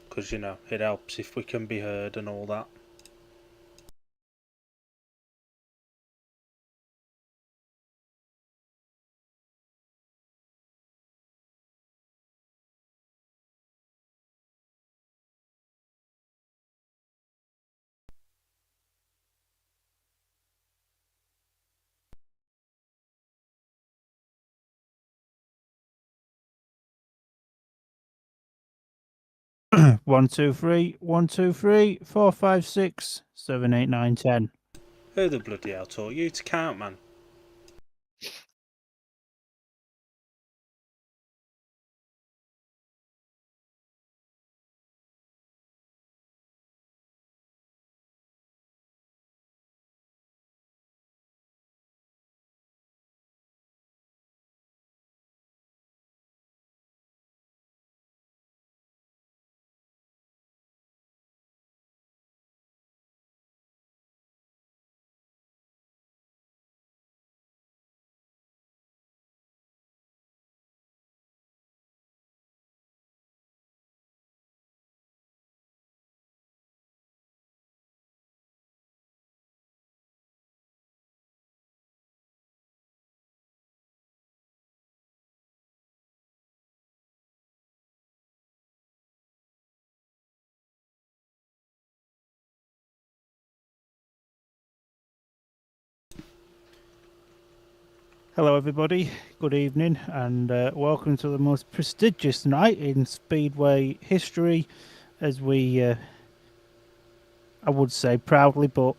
because it helps if we can be heard and all that. One, two, three, 1, 2, 3, 4, 5, 6, 7, 8, 9, 10. Who the bloody hell taught you to count, man? Hello, everybody. Good evening, and welcome to the most prestigious night in Speedway history. As we, I would say proudly, but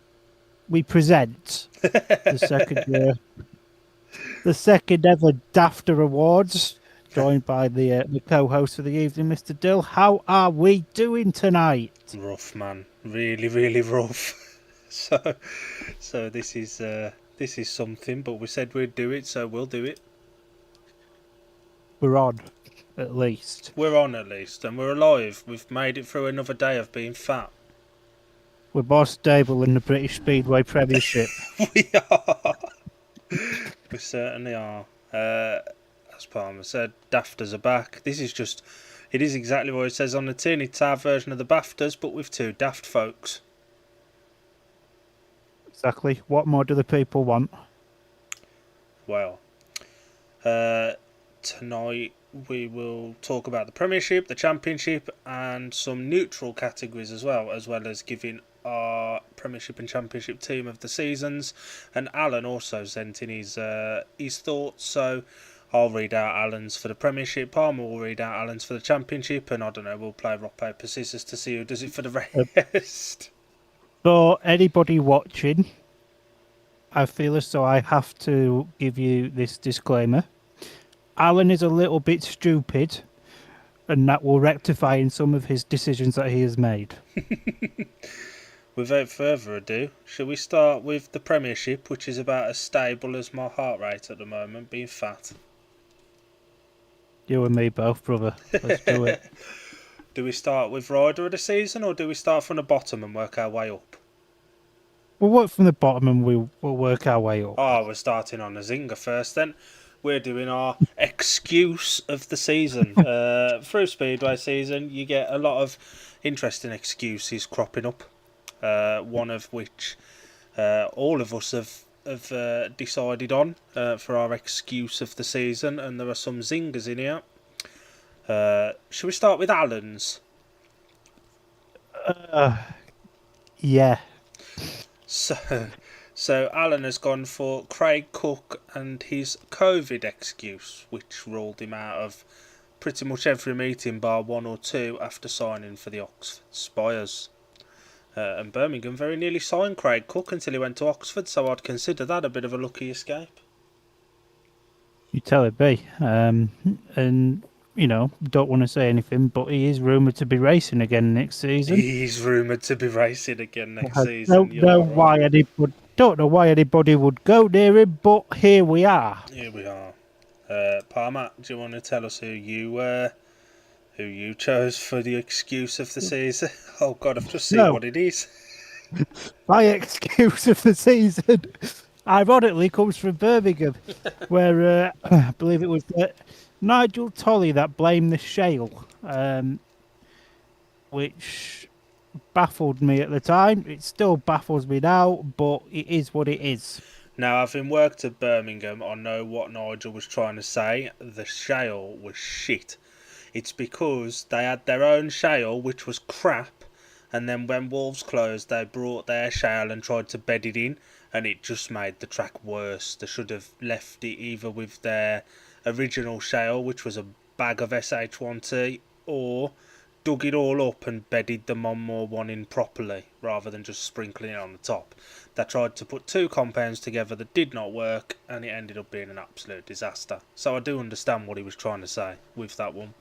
we present the second the second ever Dafta Awards, joined by the co-host of the evening, Mr. Dill. How are we doing tonight? Rough, man. Really, really rough. so this is something, but we said we'd do it, so we'll do it. We're on, at least. We're on at least, and we're alive. We've made it through another day of being fat. We're more stable than the British Speedway Premiership. We are. We certainly are. As Palmer said, Daftas are back. It is exactly what it says on the tin. It's our version of the BAFTAs, but with two daft folks. Exactly. What more do the people want? Well, tonight we will talk about the Premiership, the Championship, and some neutral categories as well as giving our Premiership and Championship team of the seasons. And Alan also sent in his thoughts, so I'll read out Alan's for the Premiership, Palmer will read out Alan's for the Championship, and I don't know, we'll play rock, paper, scissors to see who does it for the rest. For anybody watching, I feel as though I have to give you this disclaimer. Alan is a little bit stupid, and that will rectify in some of his decisions that he has made. Without further ado, shall we start with the Premiership, which is about as stable as my heart rate at the moment, being fat? You and me both, brother. Let's do it. Do we start with Rider of the Season, or do we start from the bottom and work our way up? We'll work from the bottom and we'll work our way up. Oh, we're starting on a zinger first then. We're doing our excuse of the season. Through Speedway season, you get a lot of interesting excuses cropping up. One of which all of us have decided on for our excuse of the season, and there are some zingers in here. Should we start with Alan's? Yeah. So Alan has gone for Craig Cook and his COVID excuse, which ruled him out of pretty much every meeting bar one or two after signing for the Oxford Spires. And Birmingham very nearly signed Craig Cook until he went to Oxford, so I'd consider that a bit of a lucky escape. You tell it be. And, don't want to say anything, but he is rumoured to be racing again next season. He's rumoured to be racing again next season. Don't know why anybody would go near him, but here we are. Here we are. Palmer, do you want to tell us who you chose for the excuse of the season? Oh God, I've just seen what it is. My excuse of the season, ironically, comes from Birmingham, where I believe it was Nigel Tolley that blamed the shale. which baffled me at the time. It still baffles me now, but it is what it is. Now, having worked at Birmingham, I know what Nigel was trying to say. The shale was shit. It's because they had their own shale, which was crap, and then when Wolves closed, they brought their shale and tried to bed it in, and it just made the track worse. They should have left it either with their original shale, which was a bag of SH1T, or dug it all up and bedded the Monmore one in properly, rather than just sprinkling it on the top. They tried to put two compounds together that did not work, and it ended up being an absolute disaster. So I do understand what he was trying to say with that one.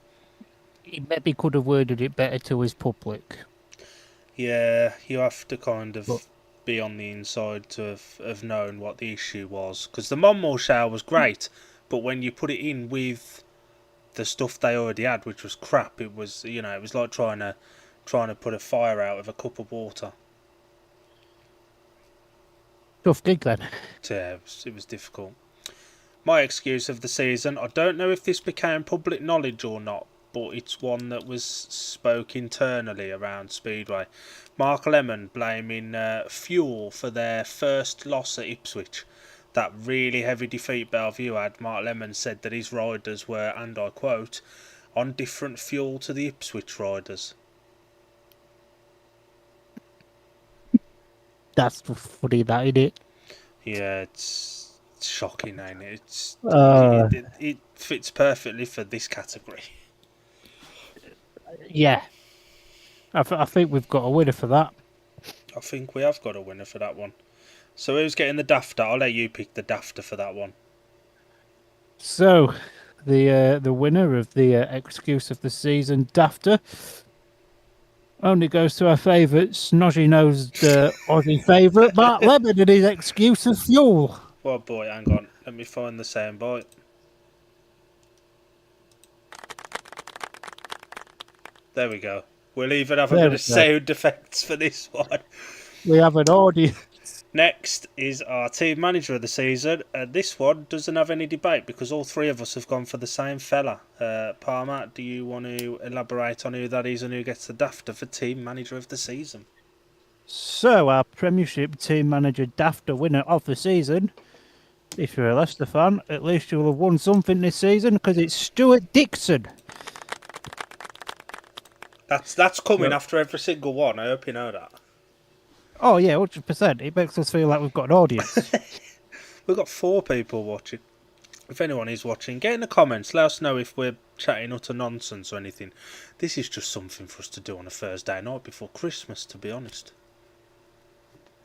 He maybe could have worded it better to his public. Yeah, you have to kind of But be on the inside to have known what the issue was. Because the Monmore shower was great, but when you put it in with the stuff they already had, which was crap, it was, you know, it was like trying to put a fire out with a cup of water. tough gig then. So yeah, it was difficult. My excuse of the season, I don't know if this became public knowledge or not, but it's one that was spoke internally around Speedway. Mark Lemon blaming fuel for their first loss at Ipswich. That really heavy defeat Bellevue had. Mark Lemon said that his riders were, and I quote, on different fuel to the Ipswich riders. That's funny, that, isn't it? Yeah, it's shocking, ain't it? It fits perfectly for this category. Yeah. I think we've got a winner for that. I think we have got a winner for that one. So who's getting the Dafta? I'll let you pick the Dafta for that one. So, the winner of the excuse of the season, Dafter, only goes to our favourite snotty-nosed Aussie favourite, Mark Lemon, and his excuse of fuel. Oh boy, hang on. Let me find the soundbite. There we go. We'll even have a bit of sound effects for this one. We have an audience. Next is our team manager of the season. This one doesn't have any debate because all three of us have gone for the same fella. Palmer, do you want to elaborate on who that is and who gets the Dafta for team manager of the season? So, our Premiership team manager Dafter winner of the season, if you're a Leicester fan, at least you'll have won something this season because it's Stuart Dixon. That's coming after every single one. I hope you know that. Oh yeah, 100%. It makes us feel like we've got an audience. We've got 4 people watching. If anyone is watching, get in the comments. Let us know if we're chatting utter nonsense or anything. This is just something for us to do on a Thursday night before Christmas, to be honest.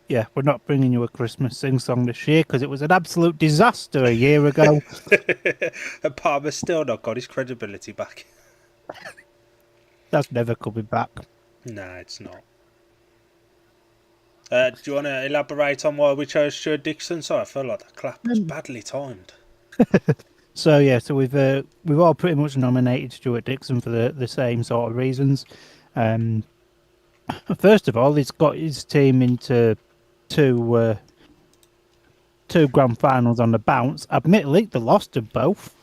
Yeah, we're not bringing you a Christmas sing-song this year because it was an absolute disaster a year ago. And Palmer's still not got his credibility back. That's never coming back. Nah, it's not. Do you want to elaborate on why we chose Stuart Dixon? Sorry, I feel like that clap was badly timed. So yeah, so we've all pretty much nominated Stuart Dixon for the same sort of reasons. First of all, he's got his team into two grand finals on the bounce. Admittedly, they lost them both.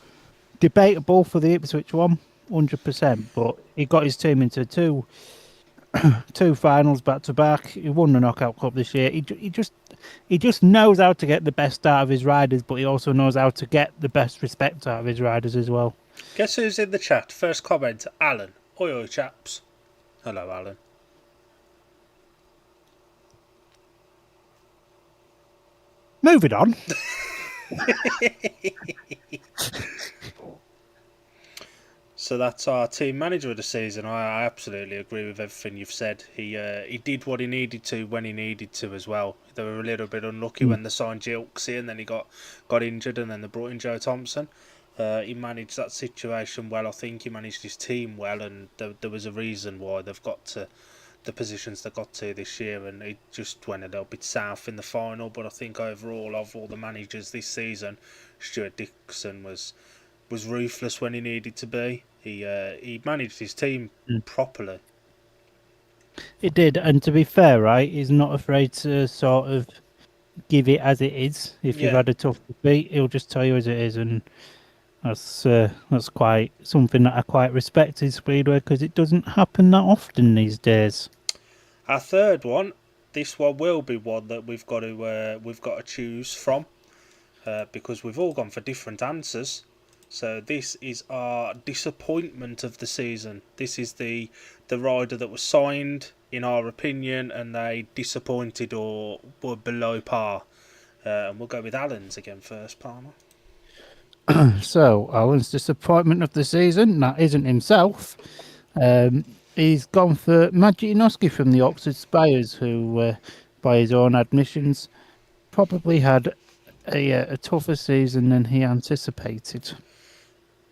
Debatable for the Ipswich one, 100%. But he got his team into two finals back to back. He won the Knockout Cup this year. He just knows how to get the best out of his riders, but he also knows how to get the best respect out of his riders as well. Guess who's in the chat? First comment, Alan. Oi, oi, chaps. Hello, Alan. Moving on. So that's our team manager of the season. I absolutely agree with everything you've said. He did what he needed to when he needed to as well. They were a little bit unlucky when they signed Gilksy and then he got injured and then they brought in Joe Thompson. He managed that situation well. I think he managed his team well, and there was a reason why they've got to the positions they got to this year, and it just went a little bit south in the final. But I think overall, of all the managers this season, Stuart Dixon was ruthless when he needed to be. He managed his team properly. It did, and to be fair, right, he's not afraid to sort of give it as it is. If you've had a tough defeat, he'll just tell you as it is, and That's quite something that I quite respect in Speedway because it doesn't happen that often these days. Our third one, this one will be one that we've got to choose from because we've all gone for different answers. So this is our disappointment of the season. This is the rider that was signed, in our opinion, and they disappointed or were below par. And we'll go with Alan's again first, Palmer. So, Alan's disappointment of the season, that isn't himself. He's gone for Magic Inoski from the Oxford Spires, who, by his own admissions, probably had a tougher season than he anticipated.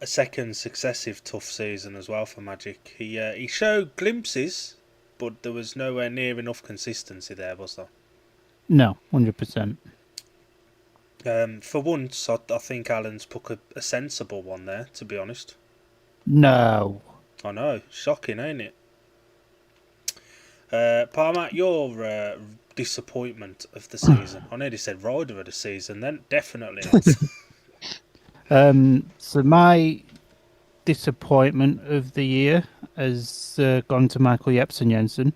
A second successive tough season as well for Magic. He showed glimpses, but there was nowhere near enough consistency there, was there? No, 100%. For once, I think Alan's put a sensible one there, to be honest. No. I know, shocking, ain't it? Palmer, your disappointment of the season. I nearly said rider of the season, then definitely not. So my disappointment of the year has gone to Michael Jepsen Jensen.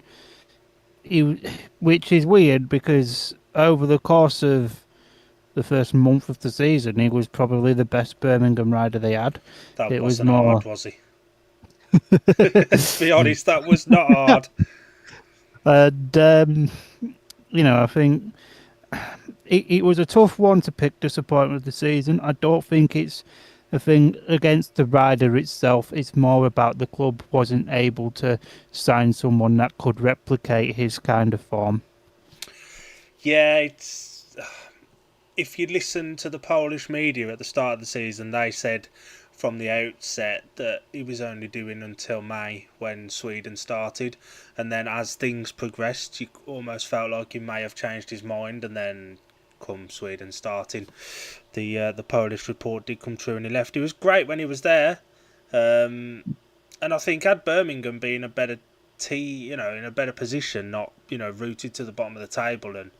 Which is weird because over the course of the first month of the season, he was probably the best Birmingham rider they had. That It was wasn't more. hard, was he? To be honest, that was not hard. And, I think it was a tough one to pick disappointment of the season. I don't think it's a thing against the rider itself. It's more about the club wasn't able to sign someone that could replicate his kind of form. Yeah, it's. If you listen to the Polish media at the start of the season, they said from the outset that he was only doing until May when Sweden started, and then as things progressed, you almost felt like he may have changed his mind, and then come Sweden starting, the Polish report did come true, and he left. He was great when he was there, and I think had Birmingham been a better in a better position, not rooted to the bottom of the table and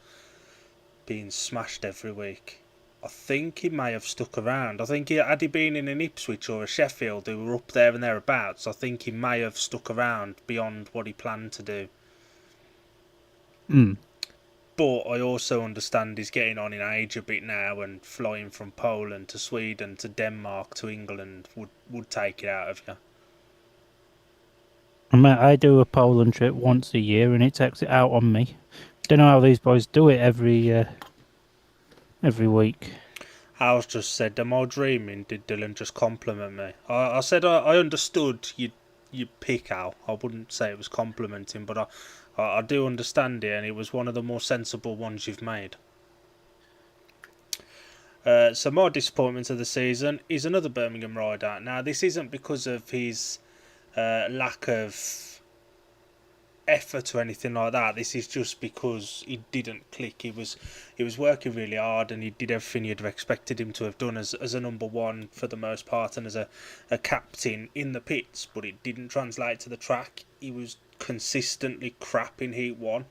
being smashed every week, I think he may have stuck around. I think had he been in an Ipswich or a Sheffield who were up there and thereabouts, I think he may have stuck around beyond what he planned to do. Mm. But I also understand he's getting on in age a bit now, and flying from Poland to Sweden to Denmark to England would take it out of you. I do a Poland trip once a year, and it takes it out on me. Don't know how these boys do it every week. Al's just said, "Am I dreaming?" Did Dylan just compliment me? I said I understood you pick Al. I wouldn't say it was complimenting, but I do understand it, and it was one of the more sensible ones you've made. So my disappointment of the season is another Birmingham rider. Now this isn't because of his lack of effort or anything like that. This is just because he didn't click. He was working really hard, and he did everything you'd have expected him to have done as a number one for the most part, and as a captain in the pits, but it didn't translate to the track. He was consistently crap in Heat 1.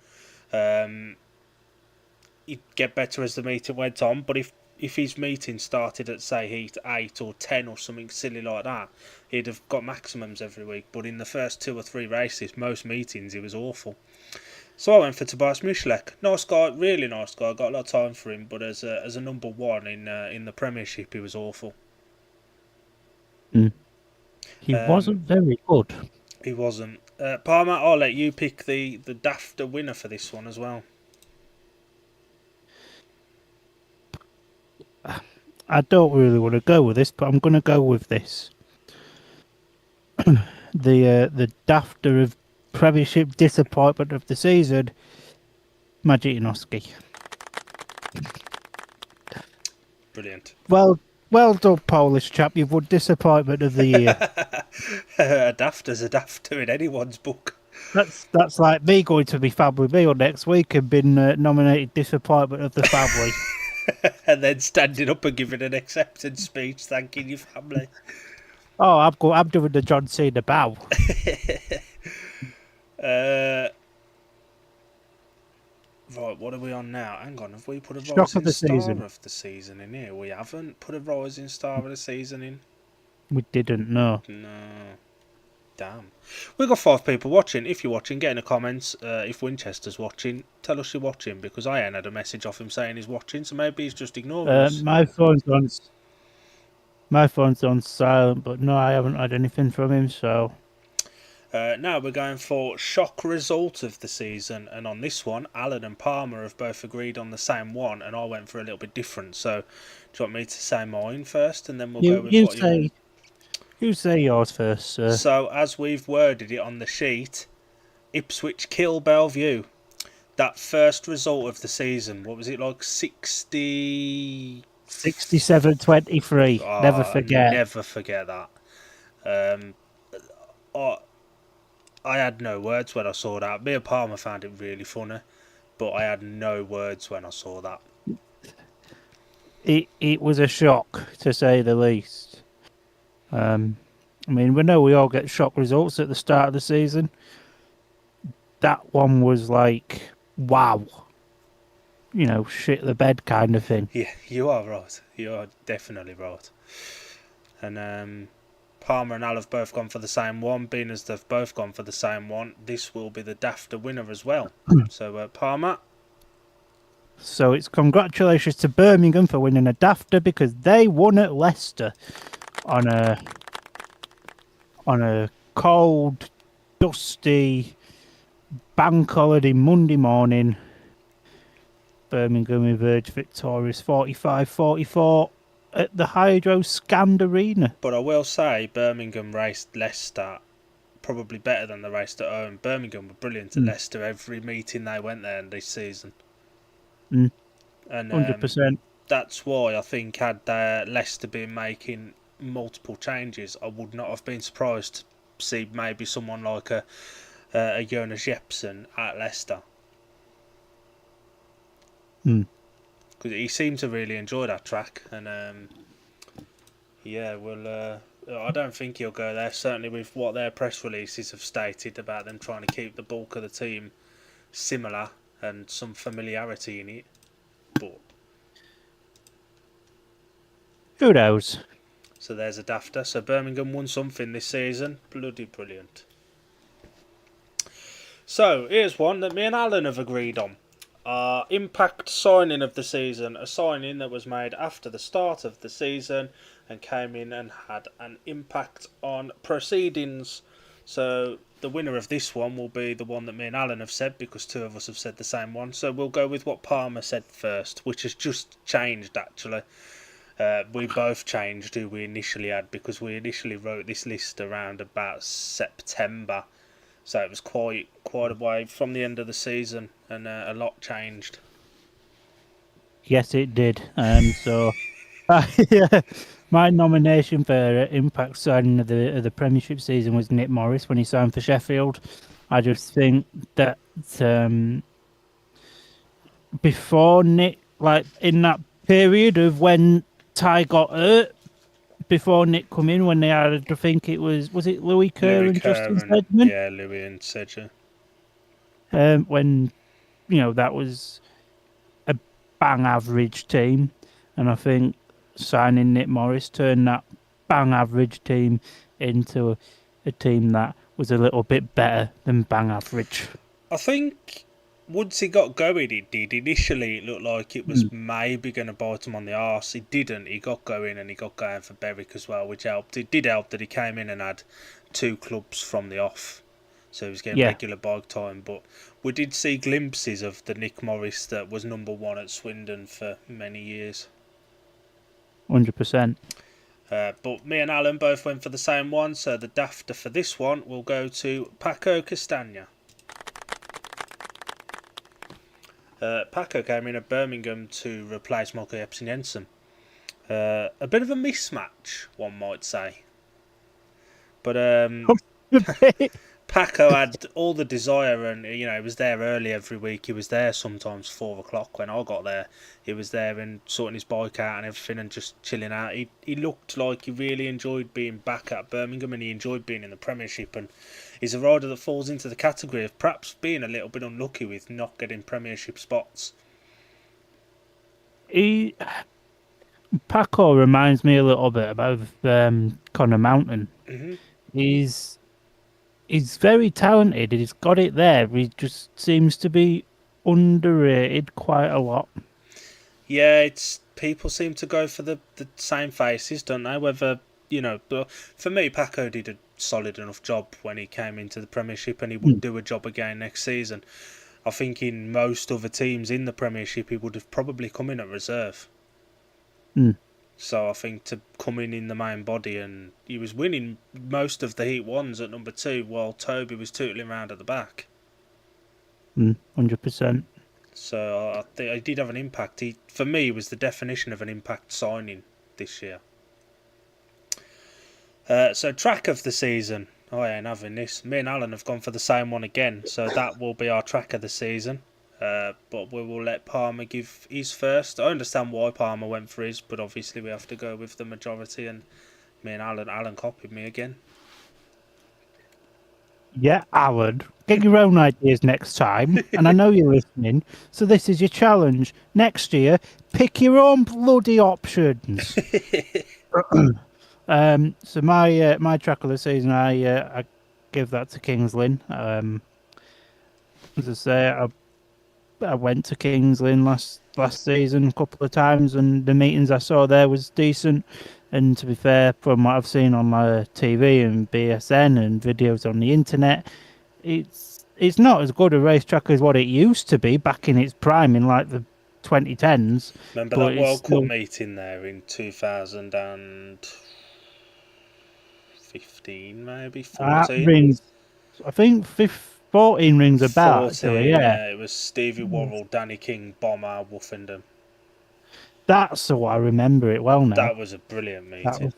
He'd get better as the meeting went on, but if his meeting started at, say, Heat 8 or 10 or something silly like that, he'd have got maximums every week. But in the first 2 or 3 races, most meetings, he was awful. So I went for Tobias Mischlek. Nice guy, really nice guy. Got a lot of time for him, but as a number one in the Premiership, he was awful. He wasn't very good. He wasn't. Palmer, I'll let you pick the Dafta winner for this one as well. I don't really want to go with this, but I'm going to go with this. The Dafter of Premiership disappointment of the season, Magic Inoski. Brilliant. Well done, Polish chap. You've won disappointment of the year. A Dafter's a Dafter in anyone's book. That's like me going to my family meal next week and being nominated disappointment of the family. And then standing up and giving an acceptance speech thanking your family. Oh, I'm doing the John Cena bow. Right, what are we on now? Hang on, have we put a Shock rising of the star season. of the season in here? We haven't put a rising star of the season in. We didn't know. No. Damn. We've got 5 people watching. If you're watching, get in the comments. If Winchester's watching, tell us you're watching, because I ain't had a message off him saying he's watching, so maybe he's just ignoring us. My phone's on. My phone's on silent, but no, I haven't had anything from him. So Now we're going for shock result of the season, and on this one, Alan and Palmer have both agreed on the same one, and I went for a little bit different. So, do you want me to say mine first, and then we'll go with what you want? You say yours first, sir. So, as we've worded it on the sheet, Ipswich kill Bellevue. That first result of the season, what was it, like 60? 67-23. Never forget. Never forget that. I had no words when I saw that. Me and Palmer found it really funny, but I had no words when I saw that. It was a shock, to say the least. I mean, we know we all get shock results at the start of the season. That one was like, wow. You know, shit the bed kind of thing. Yeah, you are right. You are definitely right. And Palmer and Al have both gone for the same one. Being as they've both gone for the same one, this will be the Dafta winner as well. So, Palmer. So it's congratulations to Birmingham for winning a Dafta, because they won at Leicester on a cold, dusty bank holiday Monday morning. Birmingham emerged victorious 45-44 at the Hydro Scand Arena. But I will say Birmingham raced Leicester probably better than they raced at home. Birmingham were brilliant at Leicester every meeting they went there this season. And 100%. That's why I think had Leicester been making multiple changes, I would not have been surprised to see maybe someone like a Jonas Jepsen at Leicester. Because he seemed to really enjoy that track, and I don't think he'll go there. Certainly with what their press releases have stated about them trying to keep the bulk of the team similar and some familiarity in it. But who knows? So there's a Dafta. So Birmingham won something this season. Bloody brilliant. So here's one that me and Alan have agreed on. Impact signing of the season. A signing that was made after the start of the season and came in and had an impact on proceedings. So the winner of this one will be the one that me and Alan have said, because 2 of us have said the same one. So we'll go with what Palmer said first, which has just changed actually. We both changed who we initially had, because we initially wrote this list around about September. So it was quite a way from the end of the season, and a lot changed. Yes, it did. So my nomination for impact signing of the Premiership season was Nick Morris when he signed for Sheffield. I just think that before Nick, like in that period of when Ty got hurt, before Nick come in, when they had, I think it was it Louis Kerr and Justin Sedgman? Yeah, Louis and Sedgman. When, that was a bang average team, and I think signing Nick Morris turned that bang average team into a team that was a little bit better than bang average. I think once he got going, it did. Initially, it looked like it was maybe going to bite him on the arse. It didn't. He got going, and he got going for Berwick as well, which helped. It did help that he came in and had 2 clubs from the off, so he was getting regular bike time. But we did see glimpses of the Nick Morris that was number 1 at Swindon for many years. 100%. But me and Alan both went for the same one, so the Dafta for this one will go to Paco Castagna. Paco came in at Birmingham to replace Michael Epson Jensen. A bit of a mismatch, one might say. But Paco had all the desire, and he was there early every week. He was there sometimes 4 o'clock when I got there. He was there and sorting his bike out and everything and just chilling out. He looked like he really enjoyed being back at Birmingham, and he enjoyed being in the Premiership. And he's a rider that falls into the category of perhaps being a little bit unlucky with not getting Premiership spots. Paco reminds me a little bit about Connor Mountain. Hmm. He's he's very talented. He's got it there. He just seems to be underrated quite a lot. Yeah, it's people seem to go for the same faces, don't they? Whether but for me, Paco did a solid enough job when he came into the Premiership, and he would Mm, do a job again next season. I think in most other teams in the Premiership, he would have probably come in at reserve. mm, So I think to come in the main body, and he was winning most of the Heat ones at number 2, while Toby was tootling around at the back. 100%. So I think he did have an impact. He, for me, was the definition of an impact signing this year. So track of the season. Oh, I ain't having this. Me and Alan have gone for the same one again, so that will be our track of the season. But we will let Palmer give his first. I understand why Palmer went for his, but obviously we have to go with the majority. And me and Alan copied me again. Yeah, Alan, get your own ideas next time. And I know you're listening. So this is your challenge. Next year, pick your own bloody options. So my track of the season, I give that to Kings Lynn. As I say, I went to Kings Lynn last season a couple of times, and the meetings I saw there was decent. And to be fair, from what I've seen on my TV and BSN and videos on the internet, it's not as good a racetrack as what it used to be back in its prime in like the 2010s, Remember but that it's World Cup still meeting there in 2015, maybe that 14? rings. I think 14 rings a bell actually. 14, Yeah, yeah. It was Stevie Worrell, Danny King, Bomber, Woofenden. that's how I remember it well now. That was a brilliant That meeting. was,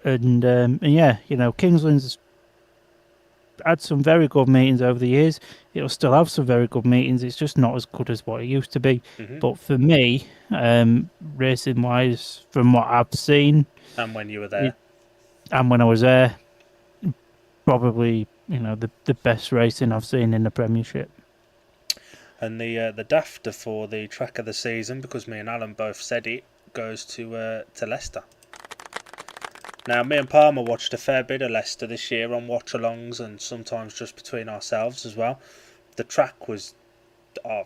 and yeah, Kingsland's had some very good meetings over the years. It'll still have some very good meetings. It's just not as good as what it used to be. Hmm. But for me, racing wise, from what I've seen, And when you were it, there. and when I was there, probably the best racing I've seen in the Premiership. And the Dafta for the track of the season, because me and Alan both said it, goes to Leicester. Now, me and Palmer watched a fair bit of Leicester this year on watch-alongs and sometimes just between ourselves as well. The track was,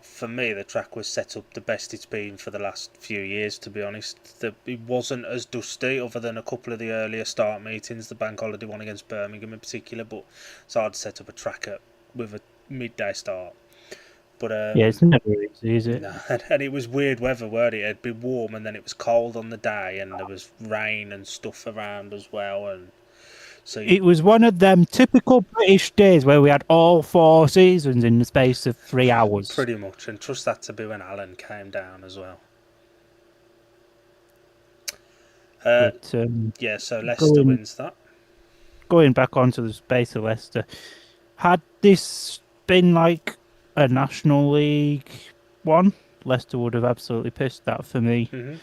for me, the track was set up the best it's been for the last few years, to be honest. It wasn't as dusty, other than a couple of the earlier start meetings, the bank holiday one against Birmingham in particular, but it's hard to set up a track with a midday start. But Yeah, it's never easy, is it? no, and it was weird weather, weren't it? It'd be warm and then it was cold on the day, and there was rain and stuff around as well, and so It was one of them typical British days where we had all four seasons in the space of 3 hours. pretty much. And trust that to be when Alan came down as well. Uh, But yeah, so Leicester going wins that. going back onto the space of Leicester, had this been like a National League one, Leicester would have absolutely pissed that for me. Hmm.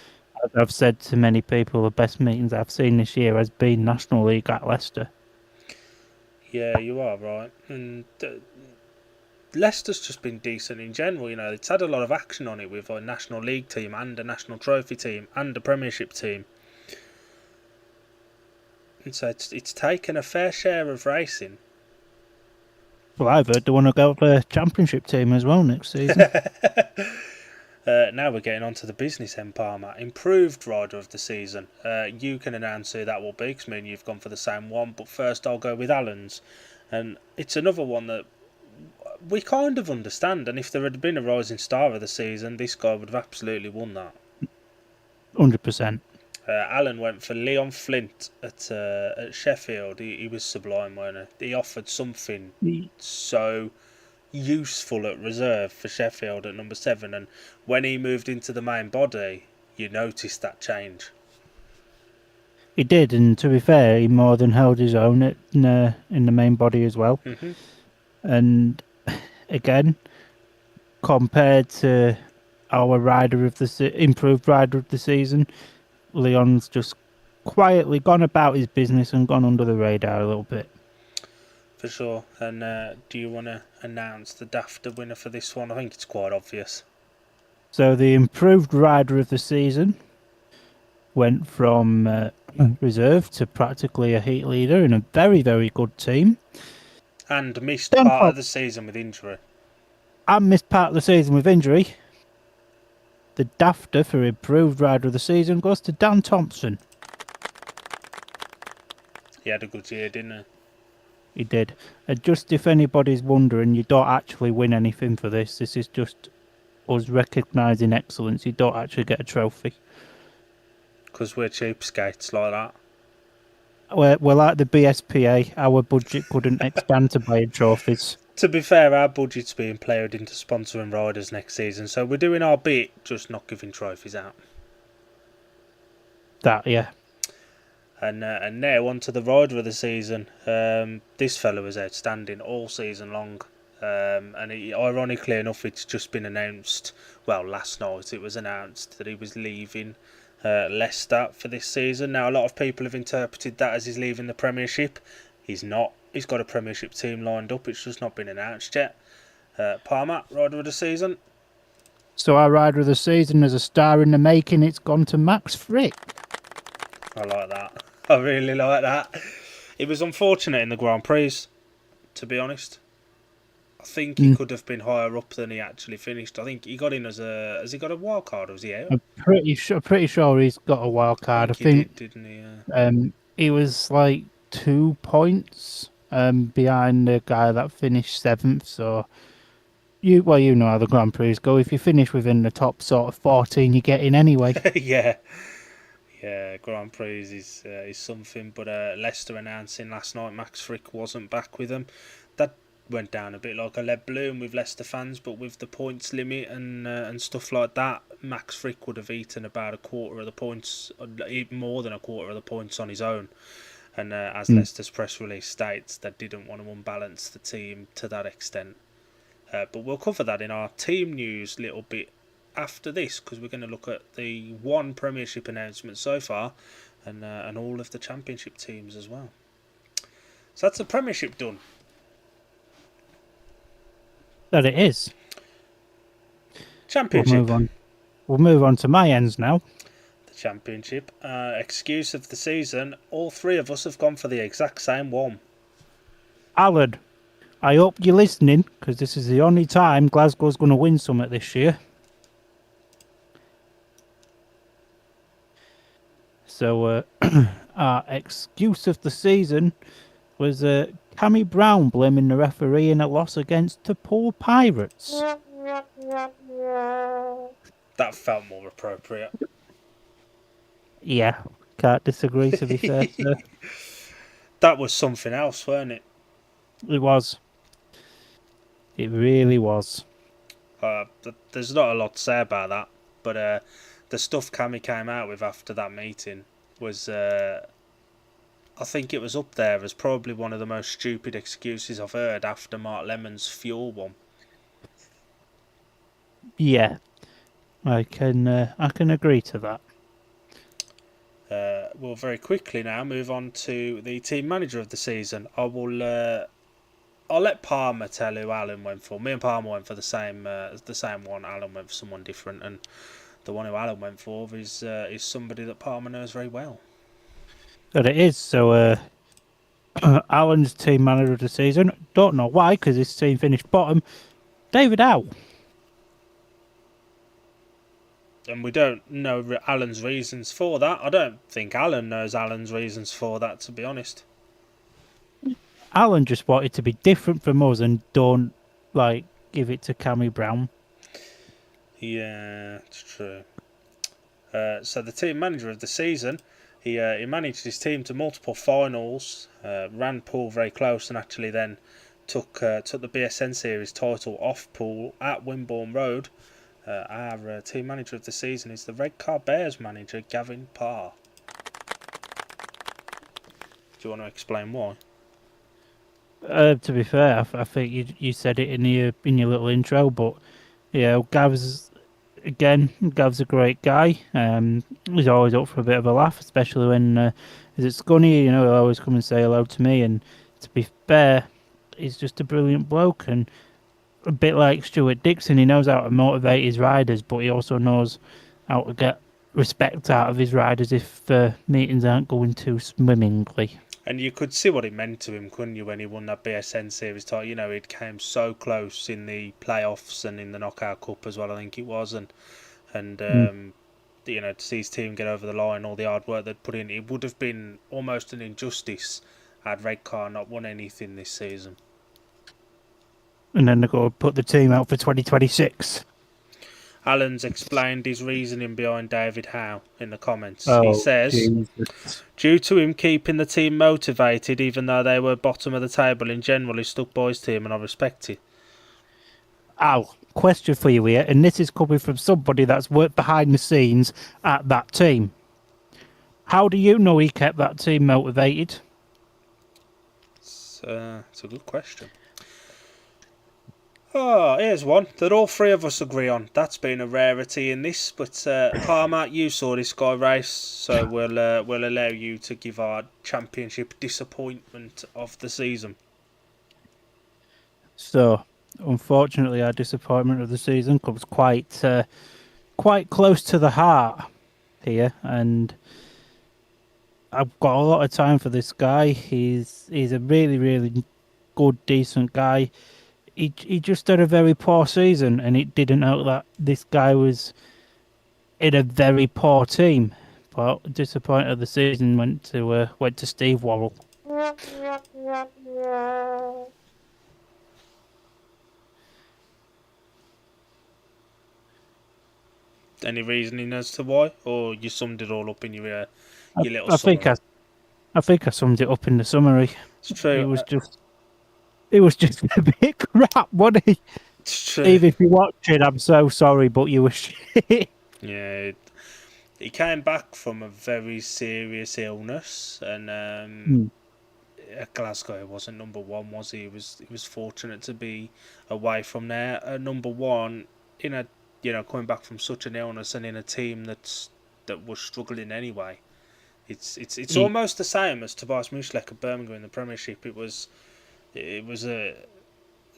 As I've said to many people, the best meetings I've seen this year has been National League at Leicester. Yeah, you are right. And Leicester's just been decent in general. It's had a lot of action on it with a National League team and a National Trophy team and a Premiership team. And so it's taken a fair share of racing. Well, I've heard they want to go for a Championship team as well next season. Now we're getting on to the business end, Palmer. Improved rider of the season. You can announce who that will be, because me and you've gone for the same one. But first, I'll go with Alan's. And it's another one that we kind of understand. And if there had been a rising star of the season, this guy would have absolutely won that. 100%. Alan went for Leon Flint at Sheffield. He was sublime, wasn't he? He offered something so useful at reserve for Sheffield at number 7, and when he moved into the main body, you noticed that change. He did, and to be fair, he more than held his own in the main body as well. Mm-hmm. And again, compared to our improved rider of the season, Leon's just quietly gone about his business and gone under the radar a little bit. For sure. And do you want to announce the Dafta winner for this one? I think it's quite obvious. So the improved rider of the season went from reserve to practically a heat leader in a very, very good team. And missed Dan part Thompson, of the season with injury. I missed part of the season with injury. The Dafta for improved rider of the season goes to Dan Thompson. He had a good year, didn't he? He did. Just if anybody's wondering, you don't actually win anything for this. This is just us recognising excellence. You don't actually get a trophy. Because we're cheapskates like that. We're like the BSPA. Our budget couldn't expand to buying trophies. To be fair, our budget's being ploughed into sponsoring riders next season, so we're doing our bit, just not giving trophies out. That, yeah. And now on to the rider of the season. This fella was outstanding all season long. Ironically enough, it's just been announced. Well, last night it was announced that he was leaving Leicester for this season. Now, a lot of people have interpreted that as he's leaving the Premiership. He's not. He's got a Premiership team lined up. It's just not been announced yet. Palmer, rider of the season. So our rider of the season as a star in the making, it's gone to Max Frick. I like that. I really like that. It was unfortunate in the Grand Prix, to be honest. I think he could have been higher up than he actually finished. I think he got in as a... Has he got a wild card or was he out? I'm pretty sure he's got a wild card. I think he did, didn't he? Yeah. he was like 2 points behind the guy that finished 7th. So you know how the Grand Prix go. If you finish within the top sort of 14, you get in anyway. Yeah. Yeah, Grand Prix is something, but Leicester announcing last night Max Frick wasn't back with them. That went down a bit like a lead balloon with Leicester fans, but with the points limit and stuff like that, Max Frick would have eaten about a quarter of the points, even more than a quarter of the points on his own. And as Leicester's press release states, they didn't want to unbalance the team to that extent. But we'll cover that in our team news little bit after this, because we're going to look at the one Premiership announcement so far and all of the Championship teams as well. So that's the Premiership done. That it is. Championship. We'll move on to my ends now. The Championship. Excuse of the season. All three of us have gone for the exact same one. Alan, I hope you're listening, because this is the only time Glasgow's going to win something this year. So, our excuse of the season was Cammy Brown blaming the referee in a loss against the Poor Pirates. That felt more appropriate. Yeah, can't disagree, to be fair, sir. That was something else, weren't it? It was. It really was. There's not a lot to say about that, but the stuff Cammy came out with after that meeting was, I think it was up there as probably one of the most stupid excuses I've heard after Mark Lemon's fuel one. Yeah, I can agree to that. We'll very quickly now move on to the team manager of the season. I'll let Palmer tell who Alan went for. Me and Palmer went for the same one. Alan went for someone different, and the one who Alan went for is somebody that Palmer knows very well. But it is. So, Alan's team manager of the season. Don't know why, because his team finished bottom. David Howe. And we don't know Alan's reasons for that. I don't think Alan knows Alan's reasons for that, to be honest. Alan just wanted to be different from us and don't, give it to Cammy Brown. Yeah, it's true. So the team manager of the season, he managed his team to multiple finals, ran Poole very close, and actually then took the BSN Series title off Poole at Wimborne Road. Our team manager of the season is the Red Car Bears manager, Gavin Parr. Do you want to explain why? To be fair, I think you said it in your little intro, but yeah, Gav's a great guy. He's always up for a bit of a laugh, especially when is it Scunny? He'll always come and say hello to me. And to be fair, he's just a brilliant bloke. And a bit like Stuart Dixon. He knows how to motivate his riders, but he also knows how to get respect out of his riders if meetings aren't going too swimmingly. And you could see what it meant to him, couldn't you, when he won that BSN series title? You know, it came so close in the playoffs and in the knockout cup as well, I think it was, and you know, to see his team get over the line, all the hard work they'd put in, it would have been almost an injustice had Redcar not won anything this season. And then they go put the team out for 2026. Alan's explained his reasoning behind David Howe in the comments. Oh, he says, Jesus. due to him keeping the team motivated, even though they were bottom of the table in general, he stuck by his team, and I respect it. Al, question for you here, and this is coming from somebody that's worked behind the scenes at that team. How do you know he kept that team motivated? It's a good question. Oh, here's one that all three of us agree on. That's been a rarity in this, but Palmer, you saw this guy race, so we'll allow you to give our championship disappointment of the season. So, unfortunately, our disappointment of the season comes quite close to the heart here, and I've got a lot of time for this guy. He's a really, really good, decent guy. He just had a very poor season, and it didn't help that this guy was in a very poor team. But disappointed of the season went to Steve Worrell. Any reasoning as to why, or you summed it all up in your little I summary? I think I summed it up in the summary. It's true. It was just a bit crap, wasn't he? It's true. Steve, if you're watching, I'm so sorry, but you were shit. Yeah, he came back from a very serious illness, and at Glasgow it wasn't number one, was he? He was fortunate to be away from there. Number one in a coming back from such an illness and in a team that was struggling anyway. It's almost the same as Tobias Muschleck at Birmingham in the Premiership. It was a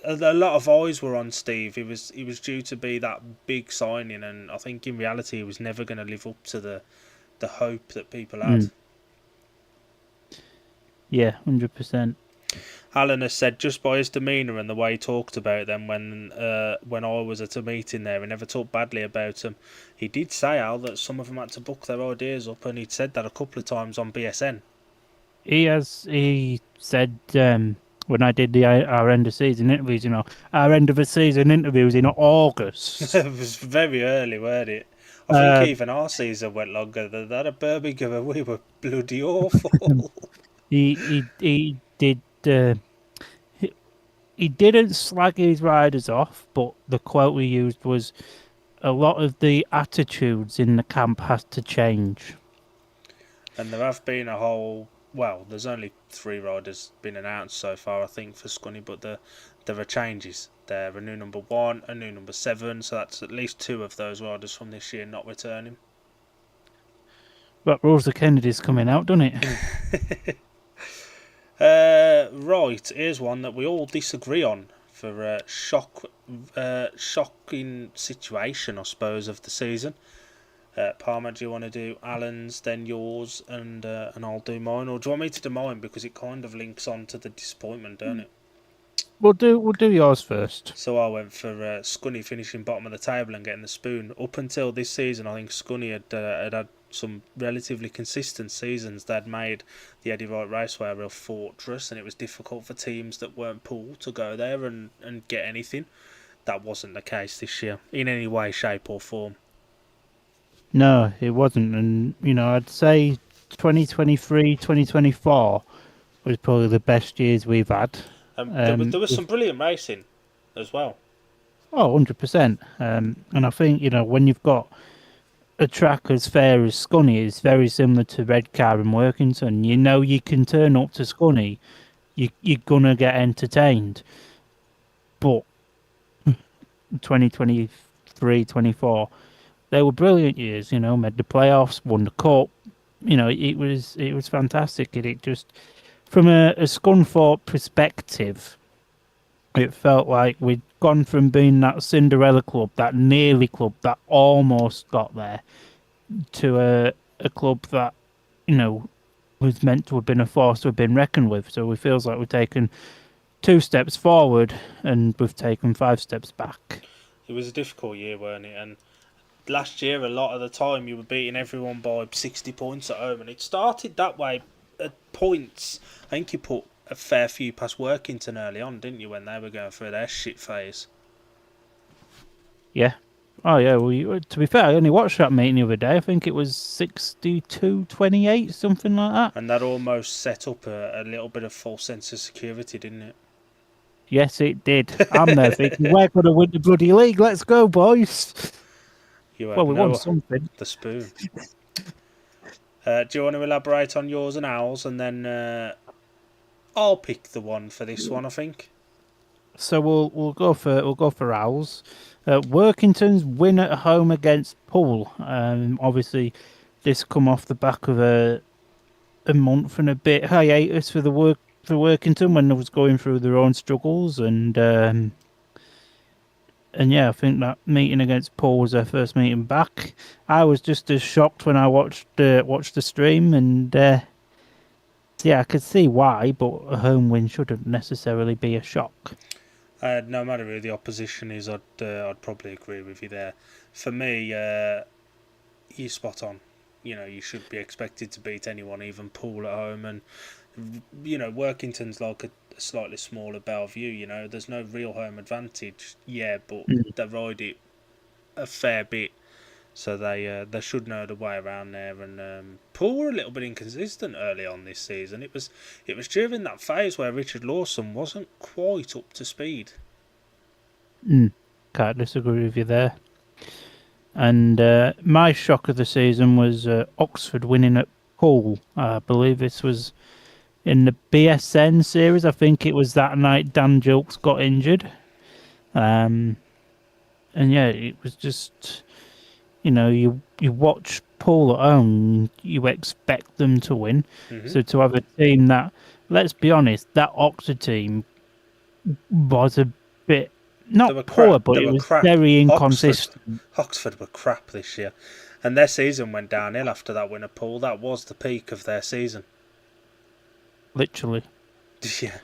lot of eyes were on Steve. He was due to be that big signing, and I think in reality he was never going to live up to the hope that people had. Yeah, 100%. Alan has said just by his demeanour and the way he talked about them when I was at a meeting there, he never talked badly about them. He did say, Al, that some of them had to book their ideas up, and he'd said that a couple of times on BSN. He said when I did our end of season interviews, our end of the season interviews in August. It was very early, weren't it? I think even our season went longer than that at Birmingham, and we were bloody awful. He did. He didn't slag his riders off, but the quote we used was, "A lot of the attitudes in the camp has to change." And there have been there's only 3 riders been announced so far, I think, for Scunny, but there are changes. There are a new number 1, a new number 7, so that's at least 2 of those riders from this year not returning. But Rosa Kennedy's coming out, doesn't it? Right, here's one that we all disagree on for a shocking situation, I suppose, of the season. Palmer, do you want to do Alan's, then yours, and I'll do mine, or do you want me to do mine because it kind of links on to the disappointment, don't it? We'll do yours first. So I went for Scunny finishing bottom of the table and getting the spoon. Up until this season, I think Scunny had some relatively consistent seasons that made the Eddie Wright Raceway a real fortress, and it was difficult for teams that weren't pooled to go there and get anything. That wasn't the case this year in any way, shape or form. No, it wasn't. And, I'd say 2023, 2024 was probably the best years we've had. There was some brilliant racing as well. Oh, 100%. And I think, when you've got a track as fair as Scunny, it's very similar to Redcar and Workington. You can turn up to Scunny, you're going to get entertained. But 2023, 24, they were brilliant years, made the playoffs, won the cup. It was fantastic. And it just, from a Scunthorpe perspective, it felt like we'd gone from being that Cinderella club, that nearly club that almost got there, to a club that, was meant to have been a force to have been reckoned with. So it feels like we've taken 2 steps forward and we've taken 5 steps back. It was a difficult year, weren't it? And last year, a lot of the time, you were beating everyone by 60 points at home, and it started that way at points. I think you put a fair few past Workington early on, didn't you, when they were going through their shit phase? Yeah. Oh yeah. Well, to be fair, I only watched that meeting the other day. I think it was 62-28, something like that. And that almost set up a little bit of false sense of security, didn't it? Yes, it did. I'm there thinking we're going to win the bloody league. Let's go, boys. You had Well, we won no something. the spoon. Do you want to elaborate on yours and ours, and then I'll pick the one for this one, I think. So we'll go for Owls. Workington's win at home against Poole. Obviously, this come off the back of a month and a bit hiatus for Workington when they was going through their own struggles, and yeah, I think that meeting against Poole was their first meeting back. I was just as shocked when I watched the stream, and yeah, I could see why, but a home win shouldn't necessarily be a shock. No matter who the opposition is, I'd probably agree with you there. For me, you're spot on. You should be expected to beat anyone, even Poole at home. And Workington's like a slightly smaller Bellevue. There's no real home advantage. Yeah, but they ride it a fair bit, so they should know the way around there. And Poole were a little bit inconsistent early on this season. It was during that phase where Richard Lawson wasn't quite up to speed. Can't disagree with you there. And my shock of the season was Oxford winning at Poole. I believe this was in the BSN series. I think it was that night Dan Jilks got injured. And yeah, it was just, you watch Poole at home, you expect them to win. Mm-hmm. So to have a team that, let's be honest, that Oxford team was a bit not poor, but it was very inconsistent. Oxford were crap this year, and their season went downhill after that win at Poole. That was the peak of their season. Literally. Yeah,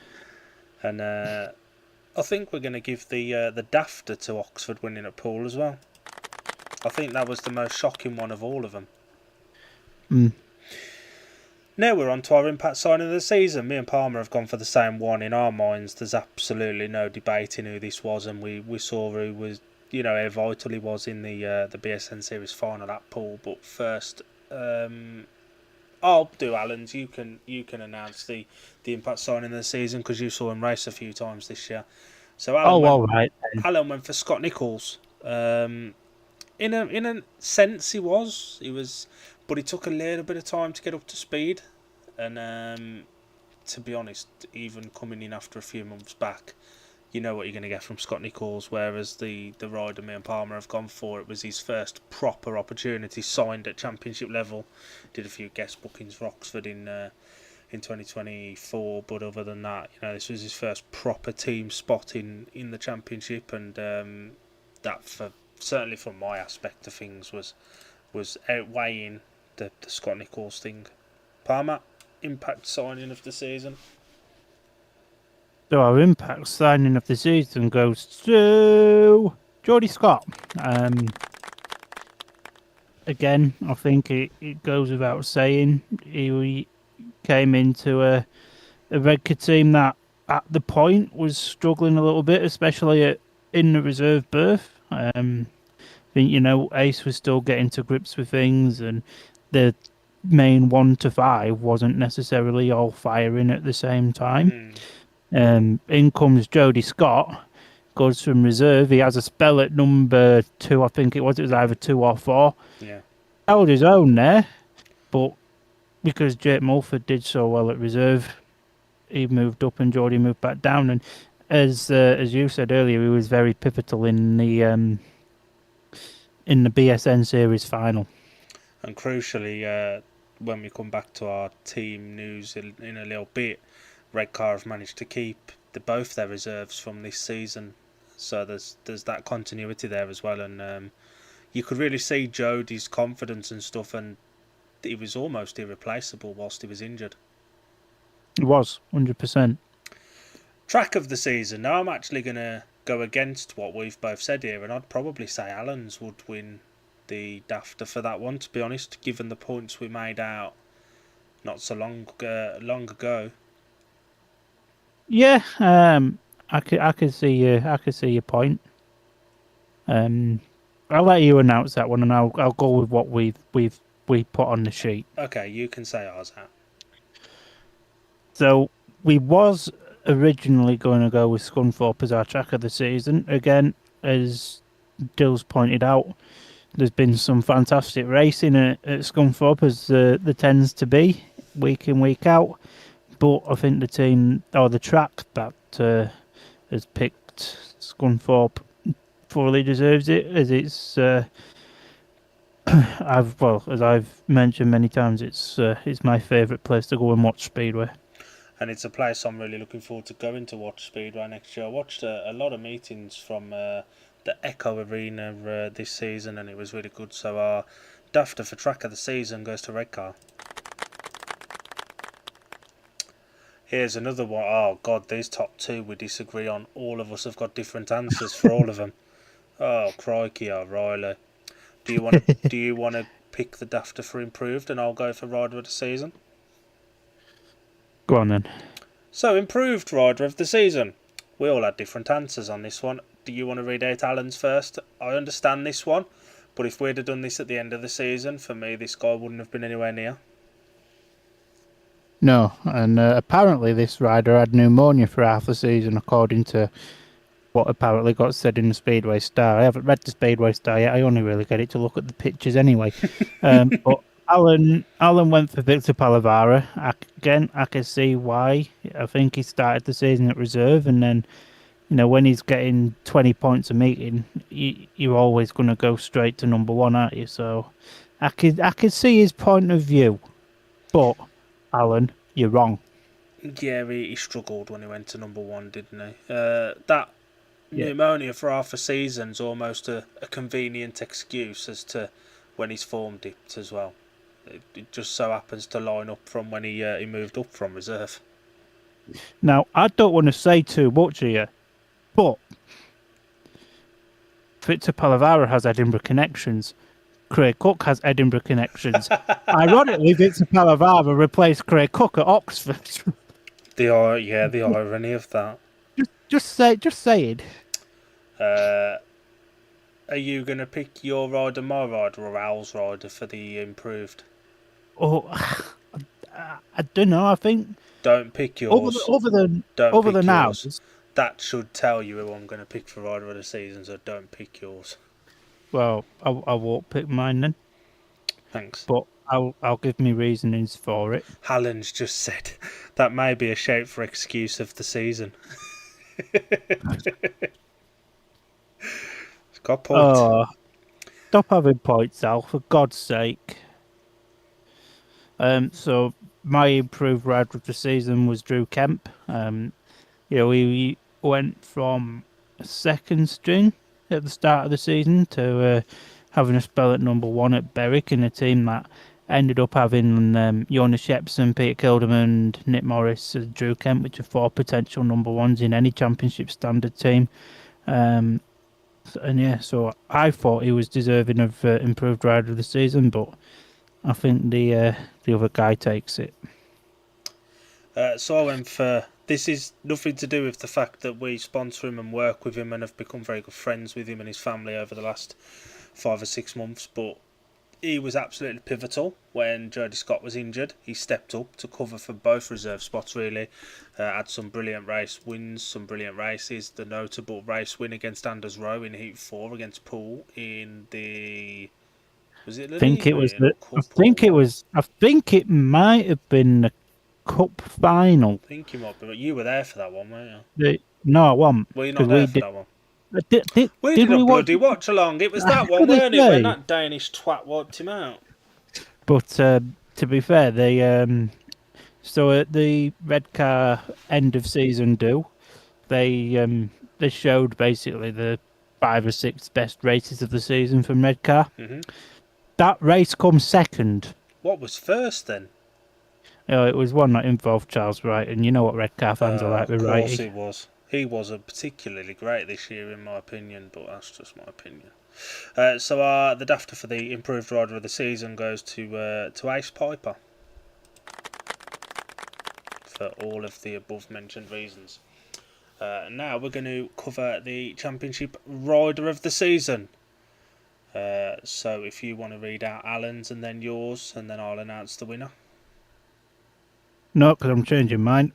and I think we're going to give the Dafter to Oxford winning at Poole as well. I think that was the most shocking one of all of them. Now we're on to our impact signing of the season. Me and Palmer have gone for the same one in our minds. There's absolutely no debating who this was, and we saw who was, how vital he was in the BSN series final at Poole. But first, I'll do Alan's. You can announce the impact signing of the season because you saw him race a few times this year. So all right. Alan went for Scott Nicholls. In a sense, he was. But it took a little bit of time to get up to speed, and to be honest, even coming in after a few months back, you know what you're going to get from Scott Nicholls. Whereas the rider me and Palmer have gone for, it was his first proper opportunity signed at championship level. Did a few guest bookings for Oxford in 2024, but other than that, this was his first proper team spot in the championship, and that certainly from my aspect of things was outweighing the Scott Nicholls thing. Palmer, impact signing of the season. So our impact signing of the season goes to Geordie Scott. Again, I think it goes without saying, he came into a Redcar team that at the point was struggling a little bit, especially in the reserve berth. I think, Ace was still getting to grips with things, and the main 1 to 5 wasn't necessarily all firing at the same time. In comes Geordie Scott, goes from reserve. He has a spell at number 2, I think it was either 2 or 4. Yeah. Held his own there, but because Jake Mulford did so well at reserve, he moved up and Geordie moved back down. And as you said earlier, he was very pivotal in the BSN series final. And crucially, when we come back to our team news in a little bit, Redcar have managed to keep both their reserves from this season. So there's that continuity there as well, and you could really see Jody's confidence and stuff, and he was almost irreplaceable whilst he was injured. It was 100%. Track of the season. Now I'm actually going to go against what we've both said here, and I'd probably say Allen's would win the Dafta for that one, to be honest, given the points we made out not so long ago. Yeah, I could see your point. I'll let you announce that one, and I'll go with what we put on the sheet. Okay, you can say ours out. So we was originally going to go with Scunthorpe as our track of the season. Again, as Dill's pointed out, there's been some fantastic racing at Scunthorpe, as there tends to be week in, week out. But I think the team or the track that has picked Scunthorpe fully deserves it, as it's as I've mentioned many times, it's my favourite place to go and watch Speedway. And it's a place I'm really looking forward to going to watch Speedway next year. I watched a lot of meetings from the Echo Arena this season, and it was really good. So our Dafta for track of the season goes to Redcar. Here's another one. Oh God, these top two we disagree on. All of us have got different answers for all of them. Oh crikey, Riley. Do you want to pick the Dafta for improved, and I'll go for rider of the season? Go on then. So, improved rider of the season. We all had different answers on this one. Do you want to read out Alan's first? I understand this one, but if we'd have done this at the end of the season, for me, this guy wouldn't have been anywhere near. No, and apparently this rider had pneumonia for half the season, according to what apparently got said in the Speedway Star. I haven't read the Speedway Star yet. I only really get it to look at the pictures anyway. But Alan went for Victor Palavara. Again, I can see why. I think he started the season at reserve, and then, when he's getting 20 points a meeting, you're always going to go straight to number one, aren't you? So I could see his point of view, but Alan, you're wrong. Yeah, he struggled when he went to number one, didn't he? That pneumonia for half a season's almost a convenient excuse as to when his form dipped as well. It just so happens to line up from when he moved up from reserve. Now, I don't want to say too much here, but Victor Palavara has Edinburgh connections. Craig Cook has Edinburgh connections. Ironically, Victor Palavara replaced Craig Cook at Oxford. The irony of that. Just saying. Are you going to pick your rider, my rider, or Al's rider for the improved? Oh, I don't know. I think don't pick yours. Other than yours. Ours, that should tell you who I'm going to pick for rider of the season. So don't pick yours. Well, I won't pick mine then. Thanks. But I'll give me reasonings for it. Hallen's just said that may be a shape for excuse of the season. It's got a point. Oh, stop having points, Al, for God's sake. So my improved rider of the season was Drew Kemp. He went from second string at the start of the season to having a spell at number one at Berwick in a team that ended up having Jonas Shepson, Peter Kilderman, Nick Morris, Drew Kemp, which are four potential number ones in any championship standard team. So I thought he was deserving of improved rider of the season, but I think the other guy takes it. So I went for... This is nothing to do with the fact that we sponsor him and work with him and have become very good friends with him and his family over the last 5 or 6 months, but he was absolutely pivotal when Jody Scott was injured. He stepped up to cover for both reserve spots, really. Had some brilliant race wins, some brilliant races. The notable race win against Anders Rowe in Heat 4 against Poole in the... Was it? I think it was. I think it might have been the Cup final. I think you might be. But you were there for that one, weren't you? No, I wasn't. Were you not there for that one? Did we bloody watch along. It was that one, weren't it? When that Danish twat wiped him out. But to be fair, they so at the Redcar end of season they they showed basically the 5 or 6 best races of the season from Redcar. That race comes second. What was first then? It was one that involved Charles Wright, and you know what Redcar fans are like Of with course Wrighty. it was. He wasn't particularly great this year, in my opinion, but that's just my opinion. So the Dafta for the improved rider of the season goes to Ace Piper for all of the above mentioned reasons. Now we're going to cover the championship rider of the season. So if you want to read out Alan's and then yours, and then I'll announce the winner. No, because I'm changing mine.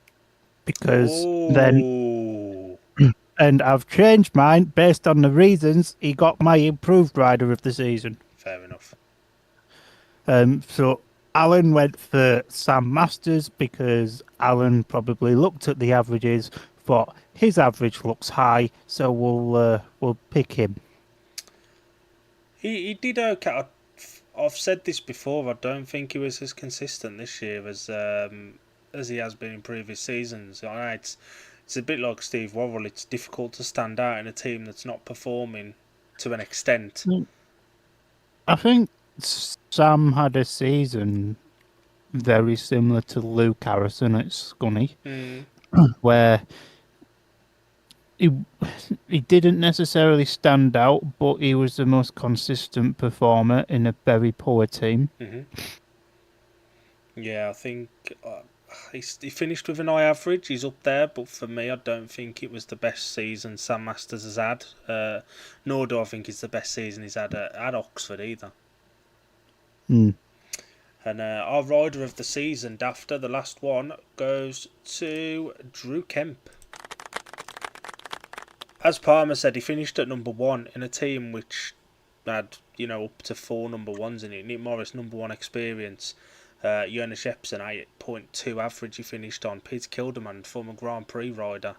Because then, Oh, and I've changed mine based on the reasons he got my improved rider of the season. fair enough. So Alan went for Sam Masters because Alan probably looked at the averages, thought his average looks high, so we'll pick him. He did okay. I've said this before. I don't think he was as consistent this year as he has been in previous seasons. I know it's a bit like Steve Worrell. It's difficult to stand out in a team that's not performing to an extent. I think Sam had a season very similar to Luke Harrison at Scunny, where he didn't necessarily stand out, but he was the most consistent performer in a very poor team. Yeah, I think he finished with an high average. He's up there, but for me, I don't think it was the best season Sam Masters has had. Nor do I think it's the best season he's had at Oxford either. And our rider of the season, Dafta, the last one, goes to Drew Kemp. As Palmer said, he finished at number 1 in a team which had, up to 4 number 1s in it. Nick Morris, number 1 experience. Jonas Jepsen, 8.2 average he finished on. Peter Kilderman, former Grand Prix rider,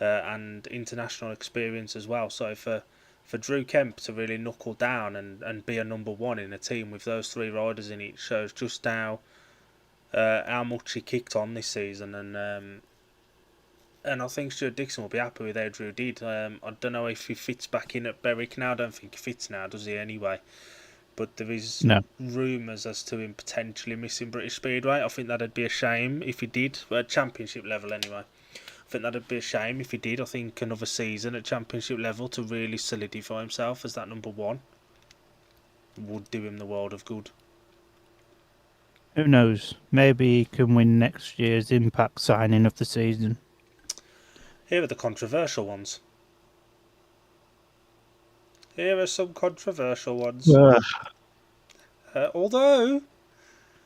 and international experience as well. So for Drew Kemp to really knuckle down and be a number 1 in a team with those 3 riders in it shows just how much he kicked on this season. And I think Stuart Dixon will be happy with how Drew did. I don't know if he fits back in at Berwick now. I don't think he fits now, does he, anyway? But there is rumours as to him potentially missing British Speedway. I think that'd be a shame if he did, at championship level anyway. I think that'd be a shame if he did. I think another season at championship level to really solidify himself as that number 1 would do him the world of good. Who knows? Maybe he can win next year's Impact signing of the season. Here are the controversial ones. Here are some controversial ones. Although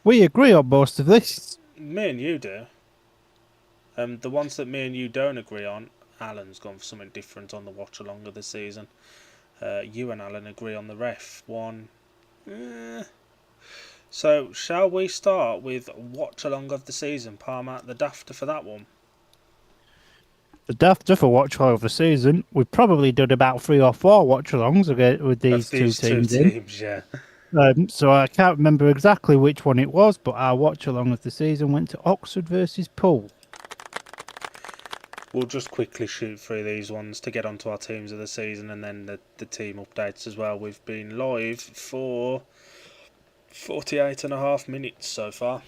we agree on most of this. Me and you do. The ones that me and you don't agree on, Alan's gone for something different on the watch along of the season. You and Alan agree on the ref one. So shall we start with watch along of the season? Palmer, the Dafta for that one. The Dafta for watch along of the season, we've probably done about 3 or 4 watch alongs with these two teams. Yeah. So I can't remember exactly which one it was, but our watch along of the season went to Oxford versus Poole. We'll just quickly shoot through these ones to get onto our teams of the season and then the team updates as well. We've been live for 48.5 minutes so far.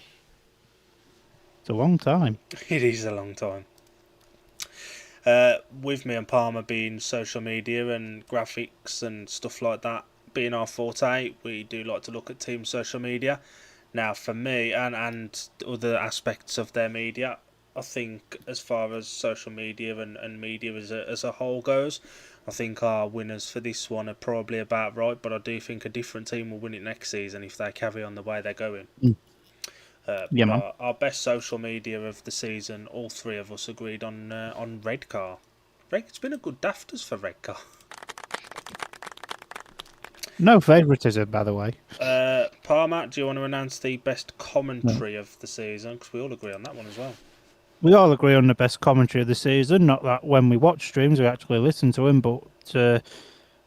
It's a long time. It is a long time. With me and Palmer being social media and graphics and stuff like that being our forte, we do like to look at team social media. Now for me and other aspects of their media, I think as far as social media and media as a whole goes, I think our winners for this one are probably about right, but I do think a different team will win it next season if they carry on the way they're going. Our best social media of the season, all 3 of us agreed on Redcar. It's been a good Daftas for Redcar. No favouritism, by the way. Palmer, do you want to announce the best commentary of the season? Because we all agree on that one as well. We all agree on the best commentary of the season. Not that when we watch streams we actually listen to him, but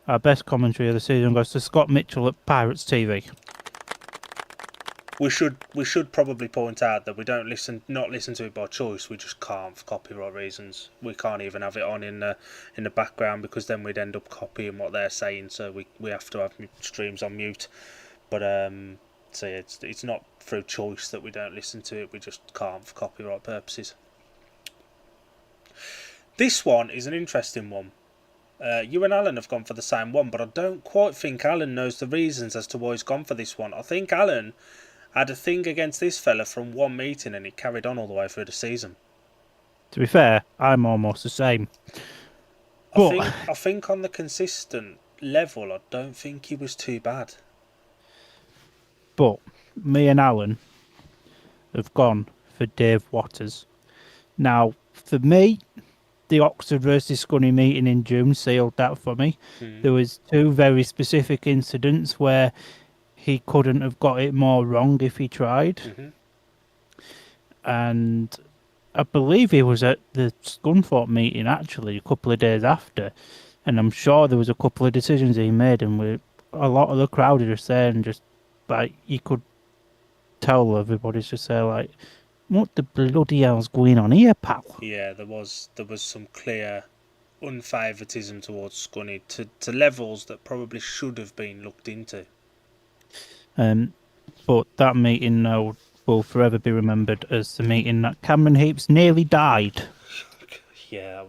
our best commentary of the season goes to Scott Mitchell at Pirates TV. We should probably point out that we don't not listen to it by choice. We just can't for copyright reasons. We can't even have it on in the background because then we'd end up copying what they're saying. So we have to have streams on mute. But so yeah, it's not through choice that we don't listen to it. We just can't for copyright purposes. This one is an interesting one. You and Alan have gone for the same one, but I don't quite think Alan knows the reasons as to why he's gone for this one. I think Alan had a thing against this fella from one meeting and it carried on all the way through the season. To be fair, I'm almost the same. I think on the consistent level, I don't think he was too bad. But me and Alan have gone for Dave Waters. Now, for me, the Oxford versus Scunny meeting in June sealed that for me. There was two very specific incidents where he couldn't have got it more wrong if he tried. And I believe he was at the Scunthorpe meeting actually a couple of days after, and I'm sure there was a couple of decisions he made, and a lot of the crowd are just saying, just like, you could tell everybody's just saying like, what the bloody hell's going on here, pal? Yeah, there was some clear unfavouritism towards Scunny to levels that probably should have been looked into. But that meeting now will forever be remembered as the meeting that Cameron Heaps nearly died. Yeah,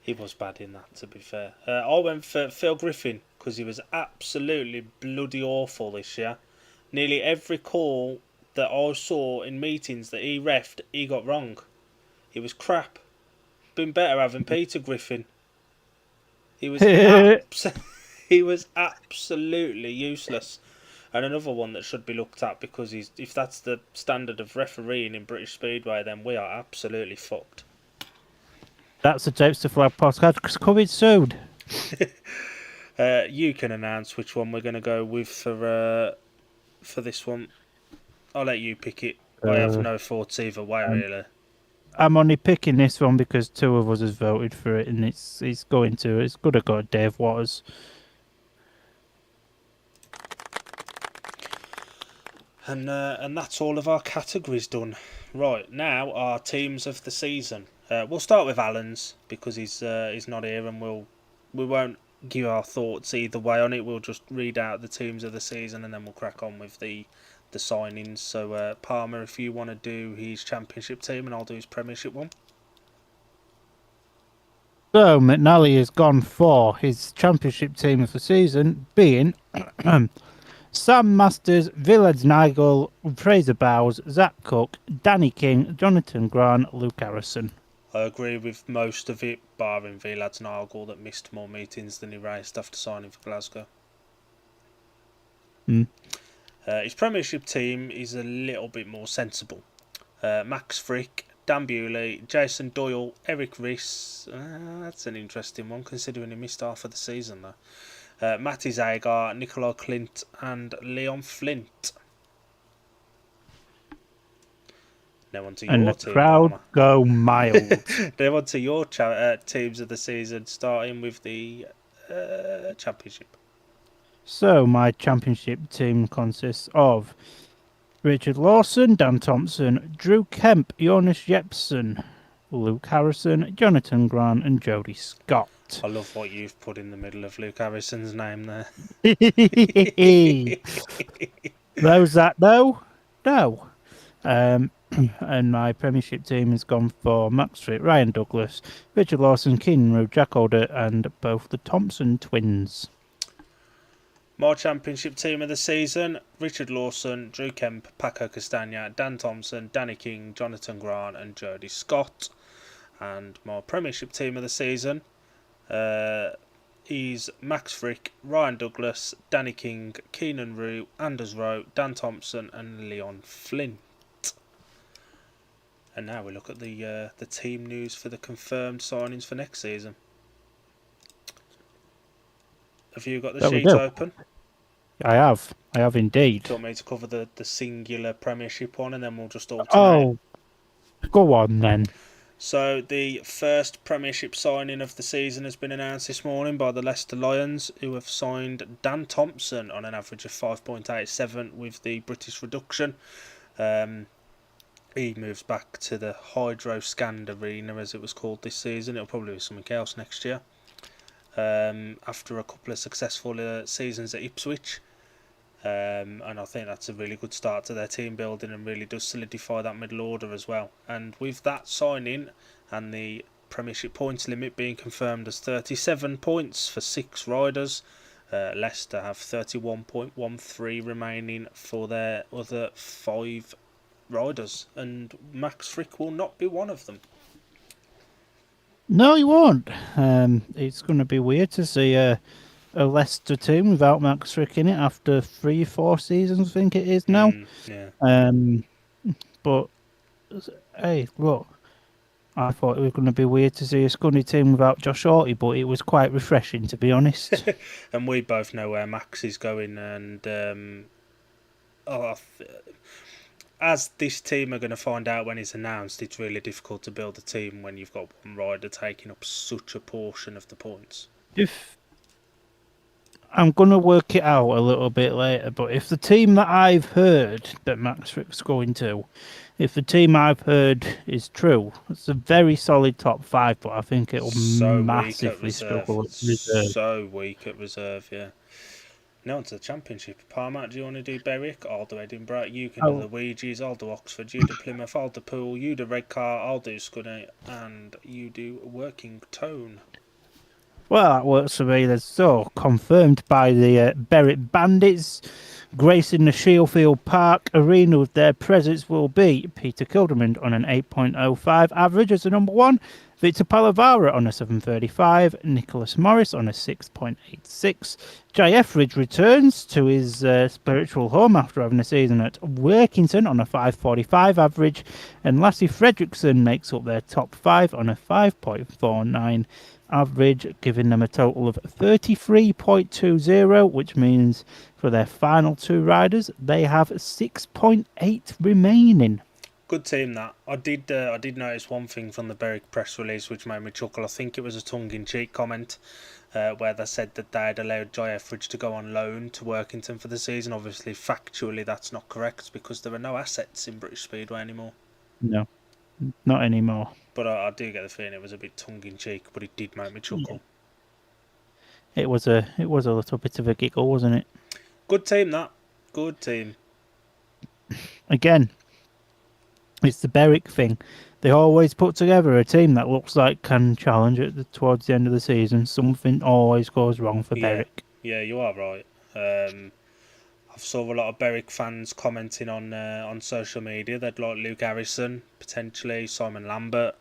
he was bad in that, to be fair. I went for Phil Griffin because he was absolutely bloody awful this year. Nearly every call that I saw in meetings that he refed, he got wrong. He was crap. Been better having Peter Griffin. He was he was absolutely useless. And another one that should be looked at, because if that's the standard of refereeing in British Speedway, then we are absolutely fucked. That's the Tapes to Flag podcast coming soon. You can announce which one we're going to go with for this one. I'll let you pick it. I have no thoughts either way, really. I'm only picking this one because two of us has voted for it, and it's going to go Dave Waters. And that's all of our categories done. Right, now our teams of the season. We'll start with Alan's because he's not here, and we won't give our thoughts either way on it. We'll just read out the teams of the season, and then we'll crack on with the signings. So Palmer, if you want to do his championship team, and I'll do his premiership one. So McNally has gone for his championship team of the season, being Sam Masters, Villad's Nigel, Fraser Bowes, Zach Cook, Danny King, Jonathan Grant, Luke Harrison. I agree with most of it, barring Vilad's Nigel that missed more meetings than he raced after signing for Glasgow. His premiership team is a little bit more sensible. Max Frick, Dan Bewley, Jason Doyle, Eric Riss. That's an interesting one considering he missed half of the season though. Matty Zagar, Nicola Clint and Leon Flint. Now on to your and the team, crowd Palmer. go mild. Now on to your teams of the season, starting with the championship. So my championship team consists of Richard Lawson, Dan Thompson, Drew Kemp, Jonas Jepsen, Luke Harrison, Jonathan Grant and Jody Scott. I love what you've put in the middle of Luke Harrison's name there. Those that know, know. And my premiership team has gone for Max Frick, Ryan Douglas, Richard Lawson, Keenan Rowe, Jack Alder and both the Thompson twins. My championship team of the season: Richard Lawson, Drew Kemp, Paco Castagna, Dan Thompson, Danny King, Jonathan Grant and Jody Scott. And my premiership team of the season is Max Frick, Ryan Douglas, Danny King, Keenan Rowe, Anders Rowe, Dan Thompson and Leon Flint. And now we look at the team news for the confirmed signings for next season. Have you got the sheet open? I have indeed. Do you want me to cover the singular premiership one and then we'll just alternate? Oh, go on then. So the first Premiership signing of the season has been announced this morning by the Leicester Lions, who have signed Dan Thompson on an average of 5.87 with the British reduction. He moves back to the Hydro Scand Arena, as it was called this season. It'll probably be something else next year. After a couple of successful seasons at Ipswich. And I think that's a really good start to their team building and really does solidify that middle order as well. And with that signing and the Premiership points limit being confirmed as 37 points for 6 riders, Leicester have 31.13 remaining for their other 5 riders, and Max Frick will not be one of them. No, he won't. It's going to be weird to see a Leicester team without Max Frick in it after 3-4 seasons, I think it is now. Yeah. But hey, look, I thought it was going to be weird to see a Scunny team without Josh Hawley, but it was quite refreshing, to be honest. And we both know where Max is going, and as this team are going to find out when it's announced, it's really difficult to build a team when you've got one rider taking up such a portion of the points. If I'm going to work it out a little bit later, but if the team that I've heard that Max Frick's going to, if the team I've heard is true, it's a very solid top 5, but I think it'll massively struggle at reserve. So weak at reserve, yeah. Now on to the Championship. Parmat, do you want to do Berwick? I'll do Edinburgh. You can do the Ouija's. I'll do Oxford. You do Plymouth. I'll do Poole. You do Redcar. I'll do Scunny. And you do Working Tone. Well, that works for me. That's so confirmed by the Berwick Bandits. Gracing the Shieldfield Park Arena with their presence will be Peter Kilderman on an 8.05 average as the number 1. Victor Palavara on a 7.35, Nicholas Morris on a 6.86. Jay Etheridge returns to his spiritual home after having a season at Workington on a 5.45 average, and Lassie Fredrickson makes up their top 5 on a 5.49 average, giving them a total of 33.20, which means for their final 2 riders, they have 6.8 remaining. Good team that. I did notice one thing from the Berwick press release which made me chuckle. I think it was a tongue-in-cheek comment where they said that they had allowed Jay Etheridge to go on loan to Workington for the season. Obviously, factually, that's not correct because there are no assets in British Speedway anymore. No, not anymore. But I do get the feeling it was a bit tongue-in-cheek, but it did make me chuckle. Yeah. It was a little bit of a giggle, wasn't it? Good team, that. Good team. Again, it's the Berwick thing. They always put together a team that looks like can challenge towards the end of the season. Something always goes wrong for Berwick. Yeah, you are right. I've saw a lot of Berwick fans commenting on social media. They'd like Luke Harrison, potentially Simon Lambert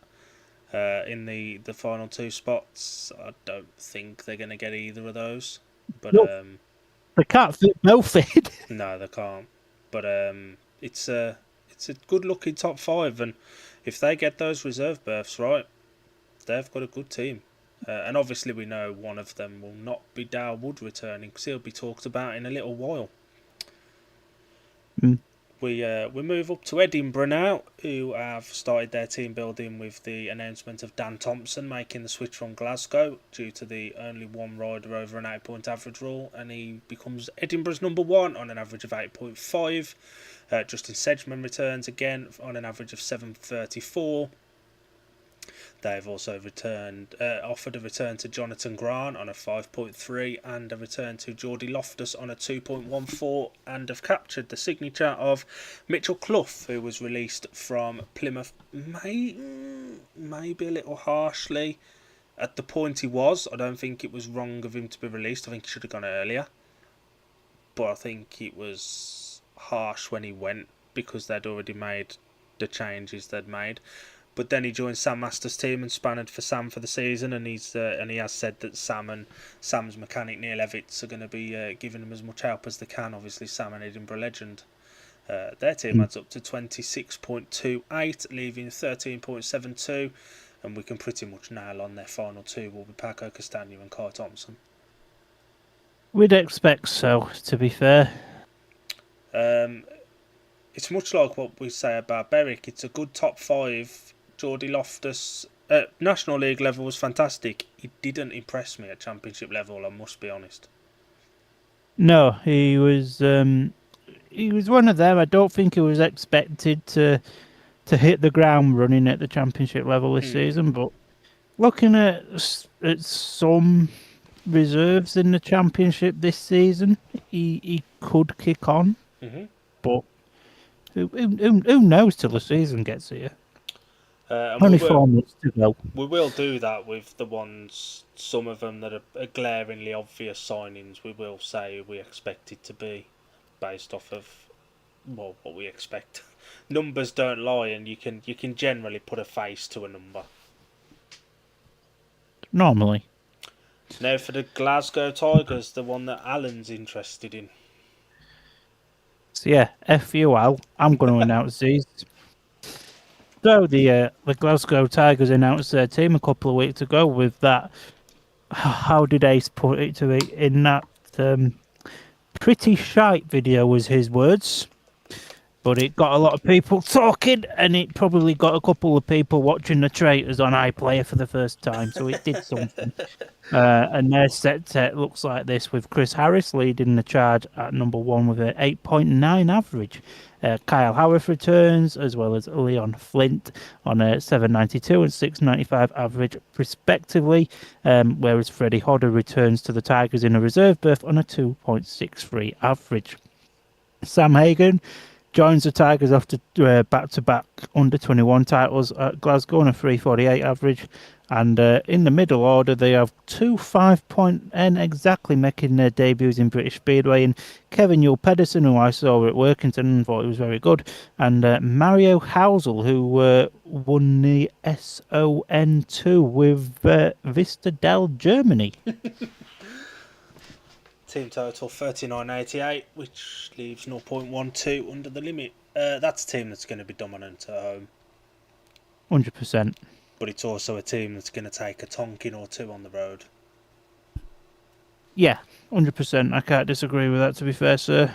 in the final 2 spots. I don't think they're going to get either of those. But nope. They can't fit both in. No, they can't. But it's a good-looking top 5, and if they get those reserve berths right, they've got a good team. And obviously we know one of them will not be Dale Wood returning because he'll be talked about in a little while. We move up to Edinburgh now, who have started their team building with the announcement of Dan Thompson making the switch from Glasgow due to the only one rider over an 8-point average rule, and he becomes Edinburgh's number 1 on an average of 8.5. Justin Sedgman returns again on an average of 7.34. They've also offered a return to Jonathan Grant on a 5.3 and a return to Geordie Loftus on a 2.14, and have captured the signature of Mitchell Clough, who was released from Plymouth maybe a little harshly at the point he was. I don't think it was wrong of him to be released. I think he should have gone earlier. But I think it was harsh when he went because they'd already made the changes they'd made. But then he joined Sam Masters' team and spanned for Sam for the season, and he has said that Sam's mechanic Neil Evitts are going to be giving him as much help as they can. Obviously, Sam, an Edinburgh legend. Their team adds up to 26.28, leaving 13.72, and we can pretty much nail on their final 2 will be Paco Castagna and Kai Thompson. We'd expect so, to be fair. It's much like what we say about Berwick. It's a good top 5 Geordie Loftus at National League level was fantastic. He didn't impress me at Championship level, I must be honest. No, he was one of them. I don't think he was expected to hit the ground running at the Championship level this season, but looking at some reserves in the Championship this season, he could kick on. Mm-hmm. But who knows till the season gets here? Only 4 months to go. We will do that with the ones, some of them that are glaringly obvious signings. We will say we expect it to be based off of what we expect. Numbers don't lie, and you can generally put a face to a number. Normally. Now for the Glasgow Tigers, the one that Alan's interested in. So yeah, FUL. I'm going to announce these. So the Glasgow Tigers announced their team a couple of weeks ago with that. How did Ace put it to me? In that pretty shite video was his words, but it got a lot of people talking, and it probably got a couple of people watching the Traitors on iPlayer for the first time. So it did something. And their set looks like this, with Chris Harris leading the charge at number 1 with an 8.9 average. Kyle Howarth returns, as well as Leon Flint on a 792 and 695 average, respectively, whereas Freddie Hodder returns to the Tigers in a reserve berth on a 2.63 average. Sam Hagan joins the Tigers after back-to-back under-21 titles at Glasgow on a 348 average. And in the middle order, they have 2 5.N exactly making their debuts in British Speedway, and Kevin Yule Pedersen, who I saw at Workington and thought he was very good, and Mario Housel, who won the SON2 with Vista Del Germany. Team total 39.88, which leaves 0.12 under the limit. That's a team that's going to be dominant at home. 100%. But it's also a team that's going to take a tonking or two on the road. Yeah, 100%. I can't disagree with that, to be fair, sir.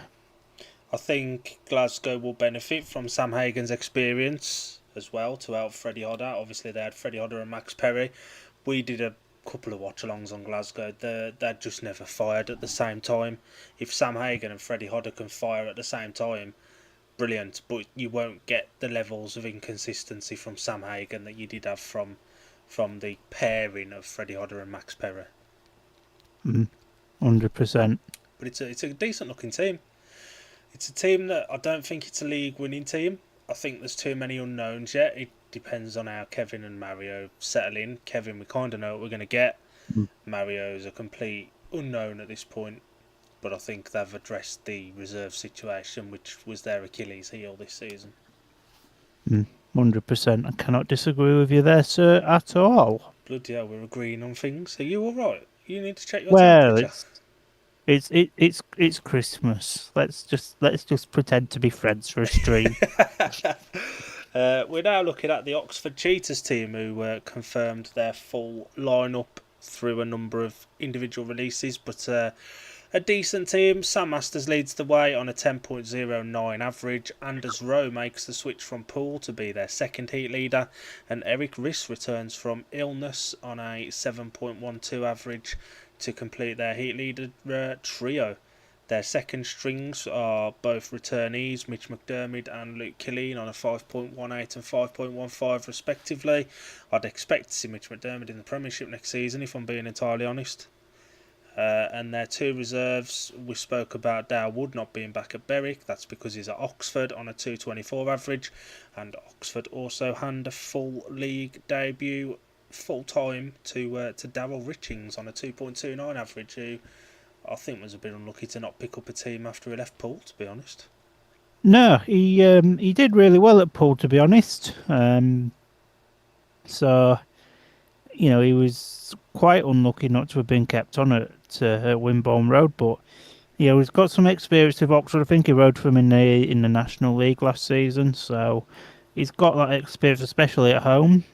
I think Glasgow will benefit from Sam Hagan's experience as well to help Freddie Hodder. Obviously, they had Freddie Hodder and Max Perry. We did a couple of watch-alongs on Glasgow. They just never fired at the same time. If Sam Hagan and Freddie Hodder can fire at the same time, brilliant, but you won't get the levels of inconsistency from Sam Hagan that you did have from the pairing of Freddie Hodder and Max Perry. 100%. But it's a decent looking team. It's a team that I don't think it's a league winning team. I think there's too many unknowns yet. It depends on how Kevin and Mario settle in. Kevin, we kind of know what we're going to get. Mario's a complete unknown at this point. But I think they've addressed the reserve situation, which was their Achilles heel this season. 100%. I cannot disagree with you there, sir, at all. Bloody hell, we're agreeing on things. Are you all right? You need to check your temperature. It's Christmas. Let's just pretend to be friends for a stream. We're now looking at the Oxford Cheetahs team, who confirmed their full lineup through a number of individual releases, but a decent team. Sam Masters leads the way on a 10.09 average. Anders Rowe makes the switch from Poole to be their second heat leader, and Eric Riss returns from illness on a 7.12 average to complete their heat leader trio. Their second strings are both returnees, Mitch McDermott and Luke Killeen, on a 5.18 and 5.15 respectively. I'd expect to see Mitch McDermott in the Premiership next season, if I'm being entirely honest. And their two reserves, we spoke about Dale Wood not being back at Berwick. That's because he's at Oxford on a 2.24 average, and Oxford also hand a full league debut full time to Darryl Richings on a 2.29 average, who I think was a bit unlucky to not pick up a team after he left Poole, to be honest. No, he did really well at Poole, to be honest. So, you know, he was quite unlucky not to have been kept on at Wimborne Road, but you know, he's got some experience with Oxford. I think he rode for him in the National League last season, so he's got that experience, especially at home.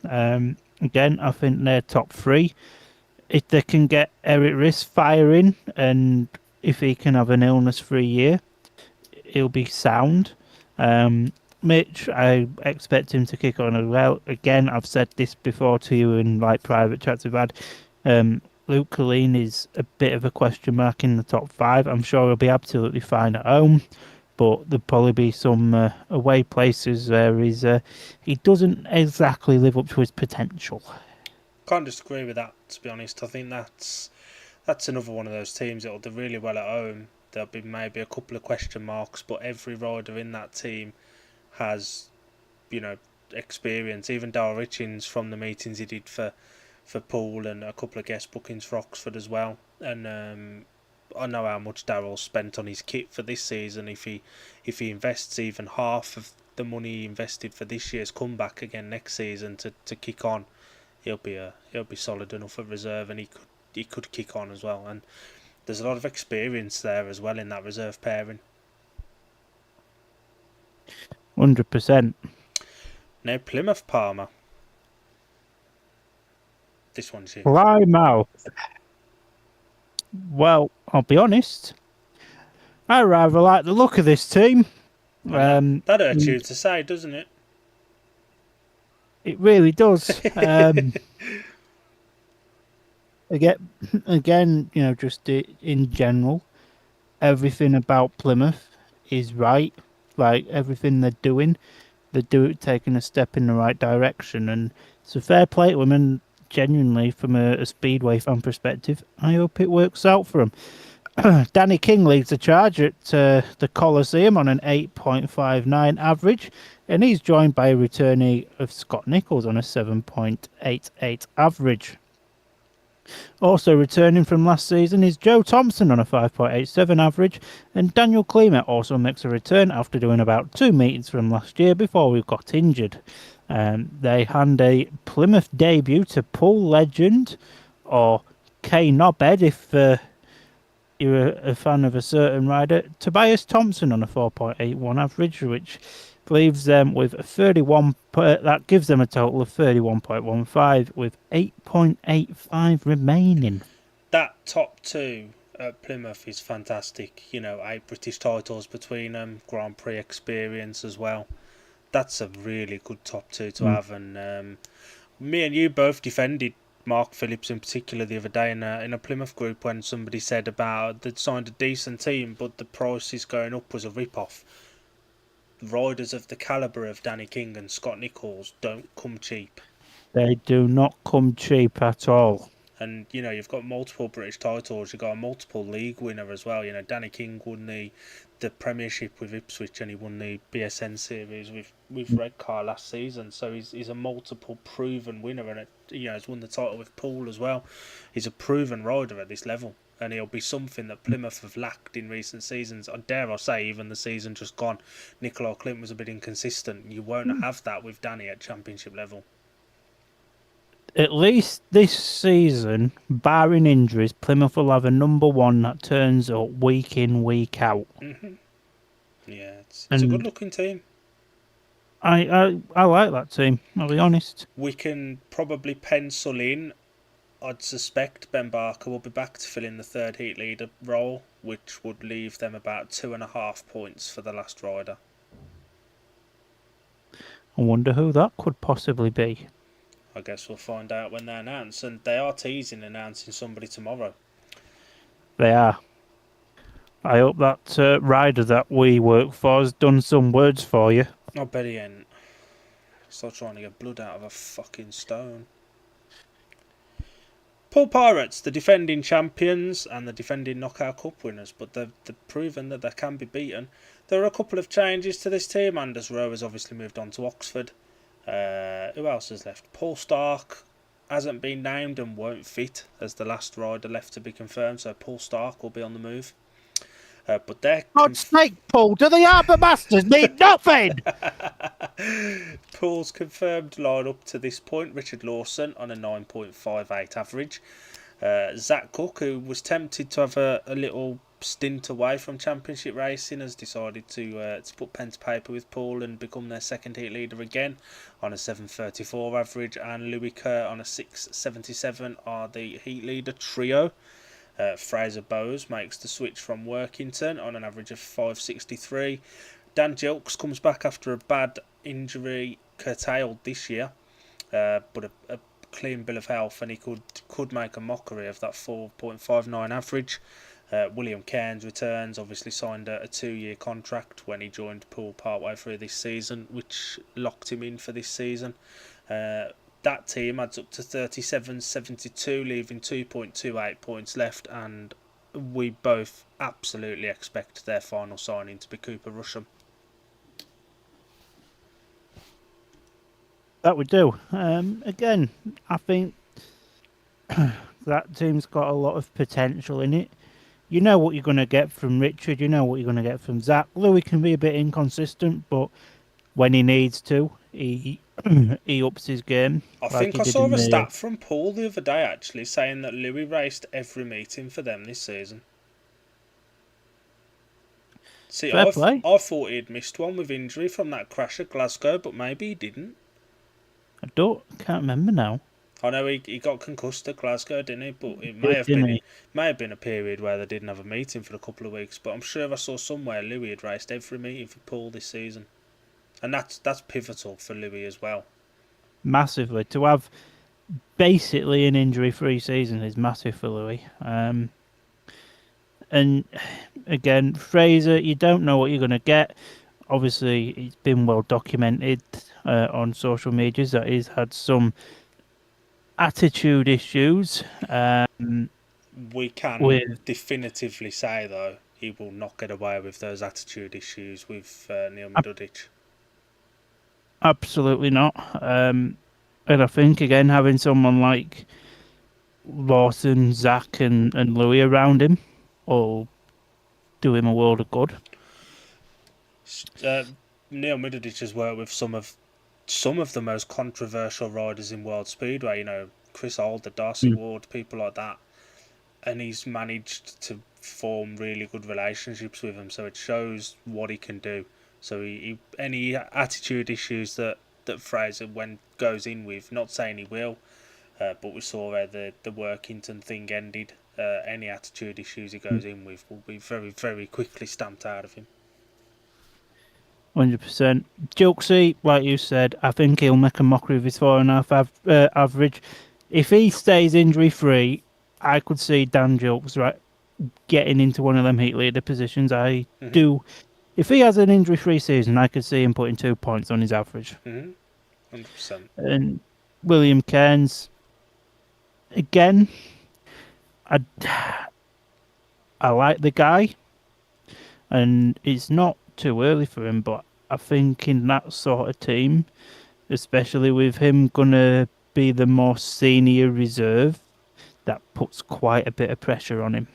Again, I think they're top 3. If they can get Eric Riss firing, and if he can have an illness-free year, he'll be sound. Mitch, I expect him to kick on as well. Again, I've said this before to you in like private chats we've had. Luke Colleen is a bit of a question mark in the top 5. I'm sure he'll be absolutely fine at home, but there'll probably be some away places where he doesn't exactly live up to his potential. Can't disagree with that, to be honest. I think that's another one of those teams that'll do really well at home. There'll be maybe a couple of question marks, but every rider in that team has, experience. Even Darrell Richings from the meetings he did for Poole and a couple of guest bookings for Oxford as well. And I know how much Darrell spent on his kit for this season. If he invests even half of the money he invested for this year's comeback again next season to kick on, he'll be solid enough at reserve, and he could kick on as well. And there's a lot of experience there as well in that reserve pairing. 100%. Now Plymouth Palmer. This one's you. Plymouth. Well, I'll be honest. I rather like the look of this team. That hurts you to say, doesn't it? It really does. Again, just in general, everything about Plymouth is right. Like everything they're doing, taking a step in the right direction, and it's a fair play to them. And genuinely, from a Speedway fan perspective, I hope it works out for them. Danny King leads the charge at the Coliseum on an 8.59 average, and he's joined by a returnee of Scott Nichols on a 7.88 average. Also returning from last season is Joe Thompson on a 5.87 average, and Daniel Kleemer also makes a return after doing about 2 meetings from last year before we got injured. They hand a Plymouth debut to Poole legend, or K Knobhead if you're a fan of a certain rider, Tobias Thompson on a 4.81 average, which leaves them with 31. That gives them a total of 31.15 with 8.85 remaining. That top 2 at Plymouth is fantastic. 8 British titles between them, Grand Prix experience as well. That's a really good top 2 to have. And me and you both defended Mark Phillips in particular the other day in a Plymouth group when somebody said about they'd signed a decent team, but the prices going up was a rip-off. Riders of the calibre of Danny King and Scott Nichols don't come cheap. They do not come cheap at all. And, you've got multiple British titles. You've got a multiple league winner as well. Danny King won the Premiership with Ipswich, and he won the BSN series with Redcar last season. So he's a multiple proven winner, and he's won the title with Poole as well. He's a proven rider at this level, and he'll be something that Plymouth have lacked in recent seasons. I dare I say, even the season just gone, Nicola Clint was a bit inconsistent. You won't have that with Danny at Championship level. At least this season, barring injuries, Plymouth will have a number 1 that turns up week in, week out. Mm-hmm. Yeah, it's a good-looking team. I like that team, I'll be honest. We can probably pencil in, I'd suspect Ben Barker will be back to fill in the third heat leader role, which would leave them about 2.5 points for the last rider. I wonder who that could possibly be. I guess we'll find out when they announce, and they are teasing announcing somebody tomorrow. They are. I hope that rider that we work for has done some words for you. I bet he ain't. Still trying to get blood out of a fucking stone. Poole Pirates, the defending champions and the defending Knockout Cup winners, but they've proven that they can be beaten. There are a couple of changes to this team. Anders Rowe has obviously moved on to Oxford. Who else has left? Paul Stark hasn't been named and won't fit as the last rider left to be confirmed, so Paul Stark will be on the move. But they're God's sake, Paul, do the Harbour Masters mean nothing? Paul's confirmed line up to this point: Richard Lawson on a 9.58 average. Zach Cook, who was tempted to have a little stint away from championship racing, has decided to put pen to paper with Paul and become their second heat leader again on a 7.34 average, and Louis Kerr on a 6.77 are the heat leader trio. Fraser Bowes makes the switch from Workington on an average of 5.63. Dan Gilks comes back after a bad injury curtailed this year, but a clean bill of health, and he could make a mockery of that 4.59 average. William Cairns returns, obviously signed a 2-year contract when he joined Poole partway through this season, which locked him in for this season. That team adds up to 37.72, leaving 2.28 points left, and we both absolutely expect their final signing to be Cooper Rusham. That would do. Again, I think that team's got a lot of potential in it. You know what you're going to get from Richard. You know what you're going to get from Zach. Louis can be a bit inconsistent, but when he needs to, he he ups his game. I think I saw a stat from Paul the other day actually saying that Louis raced every meeting for them this season. See, I thought he'd missed one with injury from that crash at Glasgow, but maybe he didn't. Can't remember now. I know he got concussed at Glasgow, didn't he? But it may have been a period where they didn't have a meeting for a couple of weeks. But I'm sure I saw somewhere Louis had raced every meeting for Paul this season, and that's pivotal for Louis as well. Massively, to have basically an injury-free season is massive for Louis. And again, Fraser, you don't know what you're going to get. Obviously, it's been well documented on social medias that he's had some attitude issues. We can definitively say, though, he will not get away with those attitude issues with Neil Midudic. Absolutely not. And I think, again, having someone like Lawson, Zach and Louis around him will do him a world of good. Neil Midudic has worked with some of the most controversial riders in World Speedway, you know, Chris Alder, Darcy Ward, people like that, and he's managed to form really good relationships with them, so it shows what he can do. So he any attitude issues that Fraser goes in with, not saying he will, but we saw where the Workington thing ended. Any attitude issues he goes in with will be very, very quickly stamped out of him. 100%. Jilksy, like you said, I think he'll make a mockery of his 4.5 average. If he stays injury-free, I could see Dan Jilks getting into one of them heat leader positions. I do. If he has an injury-free season, I could see him putting 2 points on his average. 100%. And William Cairns, again, I like the guy, and it's not too early for him, but I think in that sort of team, especially with him gonna be the more senior reserve, that puts quite a bit of pressure on him.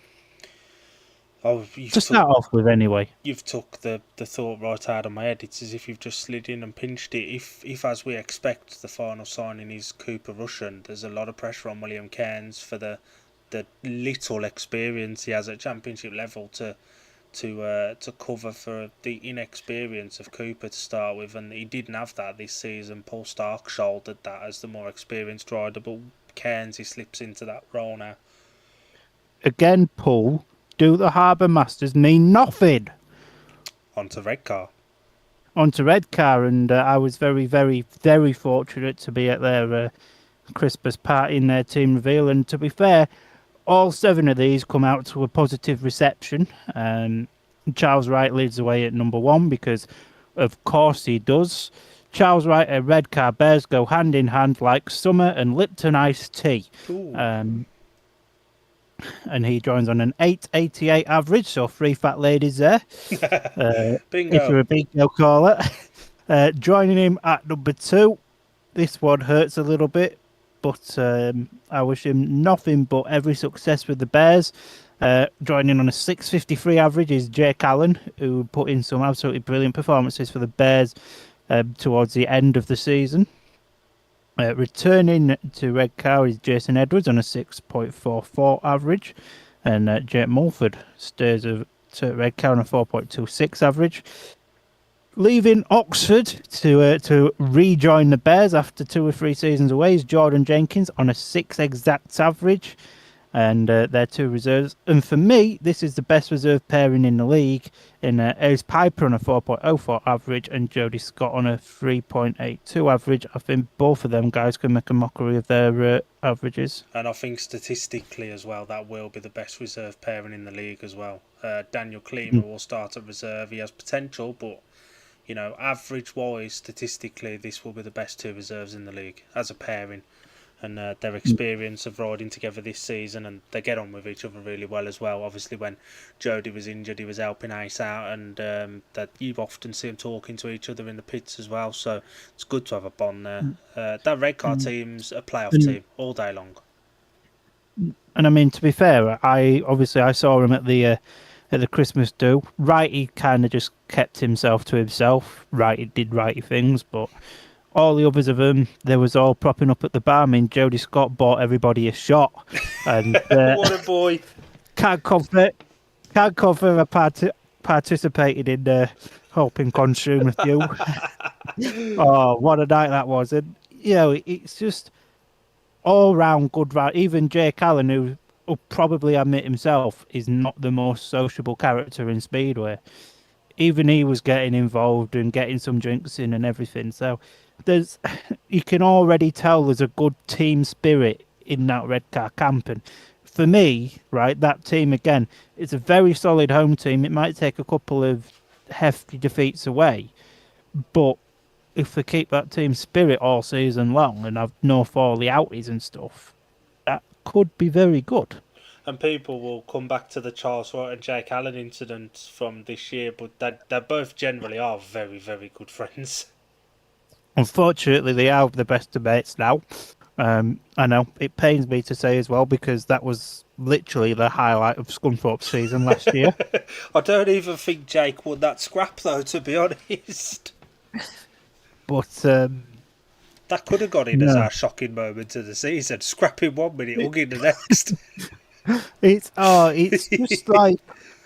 To start off with, anyway. You've took the thought right out of my head. It's as if you've just slid in and pinched it. If as we expect, the final signing is Cooper Rusham, there's a lot of pressure on William Cairns for the little experience he has at championship level to cover for the inexperience of Cooper to start with, and he didn't have that this season. Paul Stark shouldered that as the more experienced rider, but Cairns, he slips into that role now. Again, Paul, do the Harbour Masters mean nothing? Onto Redcar, and I was very, very, very fortunate to be at their Christmas party in their team reveal, and to be fair, all 7 of these come out to a positive reception. Charles Wright leads the way at number 1 because, of course, he does. Charles Wright and Redcar Bears go hand in hand like summer and Lipton iced tea. And he joins on an 8.88 average, so 3 fat ladies there. Bingo. If you're a bingo caller. Joining him at number 2, this one hurts a little bit, but I wish him nothing but every success with the Bears. Joining on a 6.53 average is Jake Allen, who put in some absolutely brilliant performances for the Bears towards the end of the season. Returning to Redcar is Jason Edwards on a 6.44 average, and Jake Mulford stays to Redcar on a 4.26 average. Leaving Oxford to rejoin the Bears after 2 or 3 seasons away is Jordan Jenkins on a 6 exact average. and they're two reserves. And for me, this is the best reserve pairing in the league. In Ace Piper on a 4.04 average and Jody Scott on a 3.82 average. I think both of them guys can make a mockery of their averages. And I think statistically as well, that will be the best reserve pairing in the league as well. Daniel Klima will start at reserve. He has potential, but average-wise, statistically, this will be the best two reserves in the league as a pairing. And their experience of riding together this season, and they get on with each other really well as well. Obviously, when Jody was injured, he was helping Ace out, and that you often see them talking to each other in the pits as well. So it's good to have a bond there. That red car team's a playoff team all day long. And I mean, to be fair, I saw him at the Christmas do. Righty kind of just kept himself to himself. Righty did righty things, but all the others of them, they was all propping up at the bar. I mean, Jody Scott bought everybody a shot, and What a boy! can't confirm I participated in helping consume a few. Oh, what a night that was! And it's just all round good. Even Jake Allen, who will probably admit himself is not the most sociable character in Speedway, even he was getting involved and getting some drinks in and everything. So you can already tell there's a good team spirit in that red car camp. And for me, right, that team again, it's a very solid home team. It might take a couple of hefty defeats away, but if they keep that team spirit all season long and have no folly outies and stuff, that could be very good. And people will come back to the Charles Wright and Jake Allen incident from this year, but they both generally are very, very good friends. Unfortunately, they are the best of mates now. I know it pains me to say as well because that was literally the highlight of Scunthorpe's season last year. I don't even think Jake won that scrap though, to be honest. But that could have gone in as our shocking moment of the season. Scrapping 1 minute, hugging the next. It's just like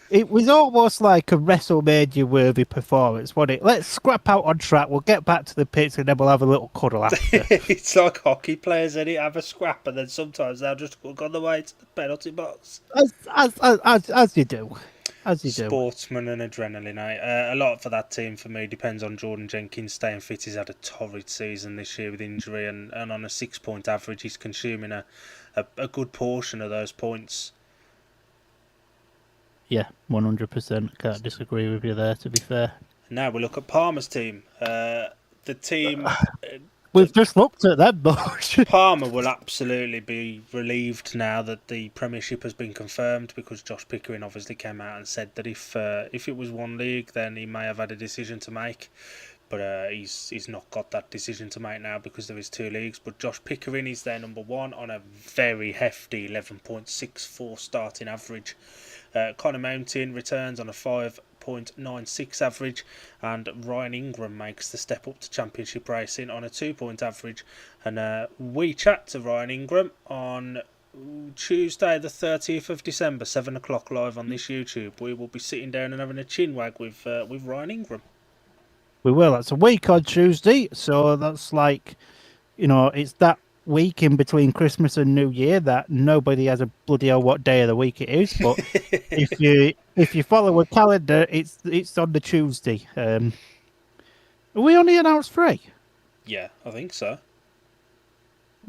it was almost like a WrestleMania worthy performance, wasn't it? Let's scrap out on track, we'll get back to the pits and then we'll have a little cuddle after. It's like hockey players, and have a scrap and then sometimes they'll just hook on the way to the penalty box. As you do. As you do. Sportsman and adrenaline. A lot for that team for me depends on Jordan Jenkins staying fit. He's had a torrid season this year with injury, and on a 6-point average he's consuming a good portion of those points. Yeah, 100%. Can't disagree with you there, to be fair. Now we look at Palmer's team. The team... We've just looked at that, but Palmer will absolutely be relieved now that the Premiership has been confirmed, because Josh Pickering obviously came out and said that if it was one league, then he may have had a decision to make. But he's not got that decision to make now because there is 2 leagues. But Josh Pickering is their number 1 on a very hefty 11.64 starting average. Connor Mountain returns on a 5.96 average, and Ryan Ingram makes the step up to championship racing on a 2-point average. And we chat to Ryan Ingram on Tuesday the 30th of December, 7 o'clock live on this YouTube. We will be sitting down and having a chinwag with Ryan Ingram. We will. That's a week on Tuesday, so that's like, it's that week in between Christmas and New Year that nobody has a bloody hell what day of the week it is. But if you follow a calendar, it's on the Tuesday. Are we only announced 3? Yeah, I think so.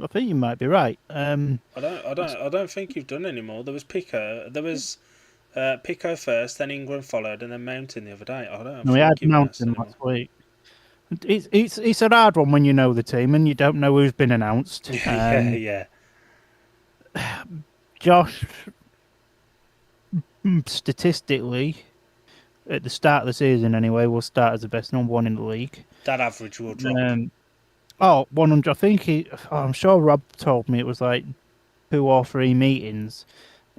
I think you might be right. I don't think you've done any more. There was Pico. There was Pico first, then Ingram followed, and then Mountain the other day. We had Mountain last week. It's a hard one when you know the team and you don't know who's been announced. Yeah. Josh, statistically, at the start of the season anyway, will start as the best number 1 in the league. That average will drop. 100. I think I'm sure Rob told me it was like 2 or 3 meetings.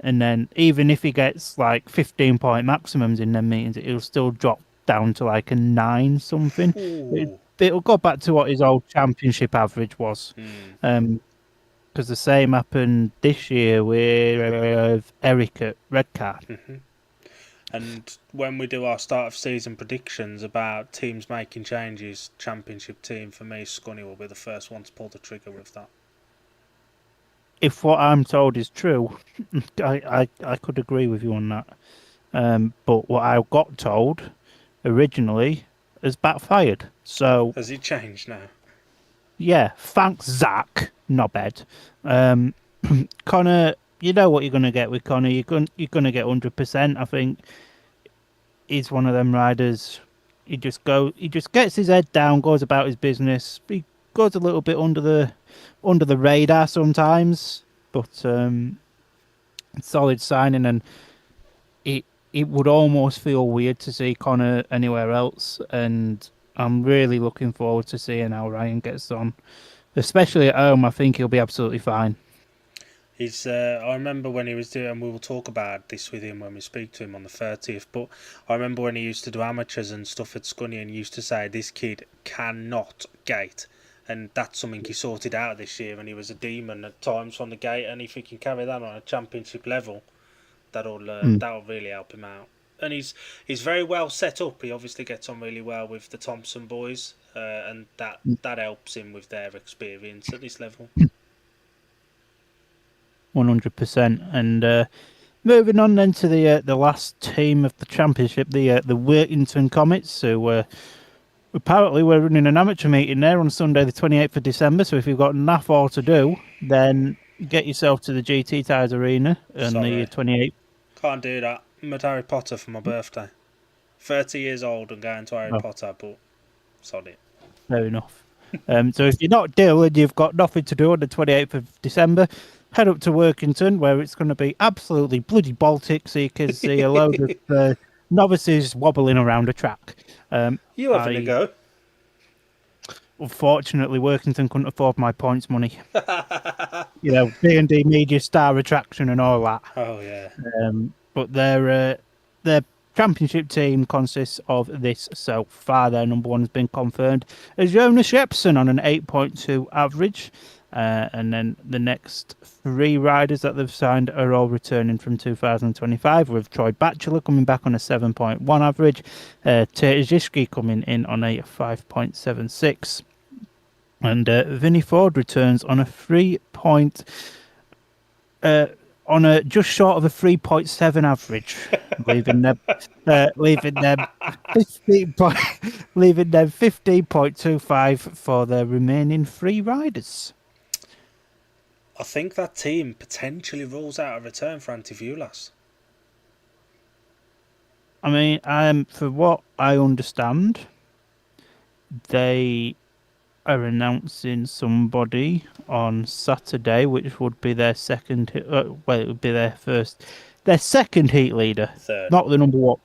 And then even if he gets like 15-point maximums in them meetings, it'll still drop down to like a 9 something. It'll go back to what his old championship average was. Because the same happened this year with Eric at Redcar. Mm-hmm. And when we do our start of season predictions about teams making changes, championship team, for me, Scunny will be the first one to pull the trigger with that. if what I'm told is true, I could agree with you on that. But what I got told originally has backfired. So Has it changed now? yeah, thanks Zach, not bad. Um, Connor, you know what you're gonna get with Connor. You're gonna get 100%. I think he's one of them riders. He just gets his head down, goes about his business. He goes a little bit under the radar sometimes, but solid signing, and it it would almost feel weird to see Connor anywhere else. And I'm really looking forward to seeing how Ryan gets on, especially at home. I think he'll be absolutely fine. He's. I remember when he was doing, and we will talk about this with him when we speak to him on the 30th. But I remember when he used to do amateurs and stuff at Scunny, and he used to say this kid cannot gate, and that's something he sorted out this year. And he was a demon at times on the gate, and if he can carry that on a championship level, Mm. that'll really help him out. And he's very well set up. He obviously gets on really well with the Thompson boys, and that helps him with their experience at this level. 100%. And moving on then to the last team of the championship, the Workington Comets, who apparently we're running an amateur meeting there on Sunday, the 28th of December. So if you've got naff all to do, then get yourself to the GT Tires Arena on the Sorry, 28th. can't do that. I'm at Harry Potter for my birthday. 30 years old and going to Harry Oh, Potter, but sod it. fair enough. So if you're not Dill and you've got nothing to do on the 28th of December, head up to Workington where it's going to be absolutely bloody Baltic, so you can see a load of novices wobbling around a track. You having a I go? Unfortunately, Workington couldn't afford my points money. D&D media star attraction and all that. Oh yeah. But their championship team consists of this so far. Their number one has been confirmed as Jonas Shepson on an 8.2 average. And then the next three riders that they've signed are all returning from 2025, with Troy Batchelor coming back on a 7.1 average, Terziski coming in on a 5.76, and Vinnie Ford returns on a 3 point, on a just short of a 3.7 average, leaving them leaving them 15 point, leaving them 15.25 for their remaining three riders. I think that team potentially rules out a return for Antivulas. I mean, for what I understand, they are announcing somebody on Saturday, which would be their second. Well, it would be their second heat leader, Third. not the number one.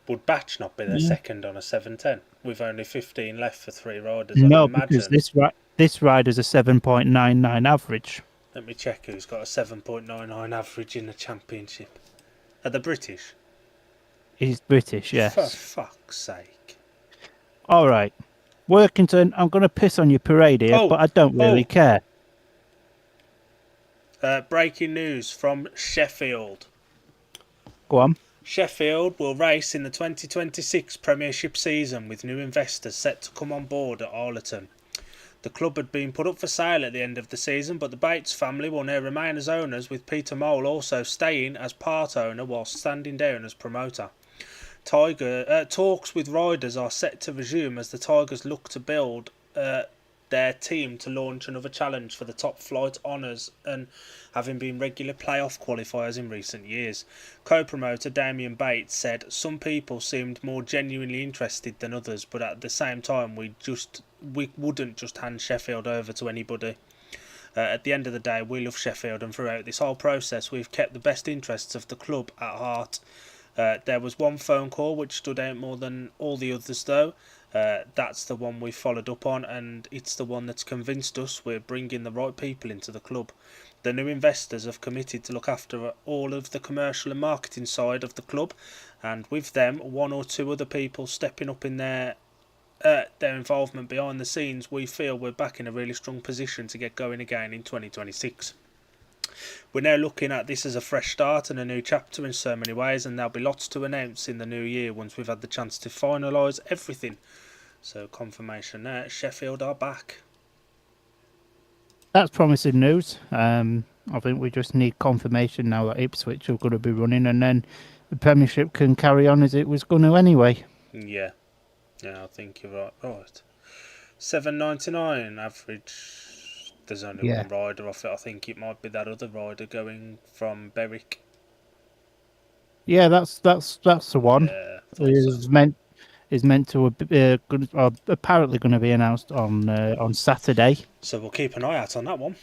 Would Batch not be their Yeah. second on a 710 with only 15 left for three riders? I'd No, because imagine. this rider's a 7.99 average. Let me check who's got a 7.99 average in the championship. Are the British? He's British, For yes. fuck's sake. All right, Workington. I'm going to piss on your parade here, but I don't really care. Breaking news from Sheffield. Go on. Sheffield will race in the 2026 Premiership season with new investors set to come on board at Arlington. The club had been put up for sale at the end of the season, but the Bates family will now remain as owners, with Peter Mole also staying as part owner whilst standing down as promoter. Talks with riders are set to resume as the Tigers look to build their team to launch another challenge for the top flight honours, and having been regular playoff qualifiers in recent years. Co-promoter Damien Bates said some people seemed more genuinely interested than others, but at the same time we wouldn't just hand Sheffield over to anybody. At the end of the day, we love Sheffield, and throughout this whole process we've kept the best interests of the club at heart. There was one phone call which stood out more than all the others though. That's the one we followed up on, and it's the one that's convinced us we're bringing the right people into the club. The new investors have committed to look after all of the commercial and marketing side of the club, and with them one or two other people stepping up in their involvement behind the scenes, we feel we're back in a really strong position to get going again in 2026. We're now looking at this as a fresh start and a new chapter in so many ways, and there'll be lots to announce in the new year once we've had the chance to finalise everything. So confirmation there, Sheffield are back. that's promising news. I think we just need confirmation now that Ipswich are going to be running, and then the Premiership can carry on as it was going to anyway. Yeah, yeah, I think you're right. Right, $7.99 average. There's only Yeah. one rider off it. I think it might be that other rider going from Berwick. Yeah, that's the one. Yeah, thought so. Is meant to apparently going to be announced on Saturday, So we'll keep an eye out on that one.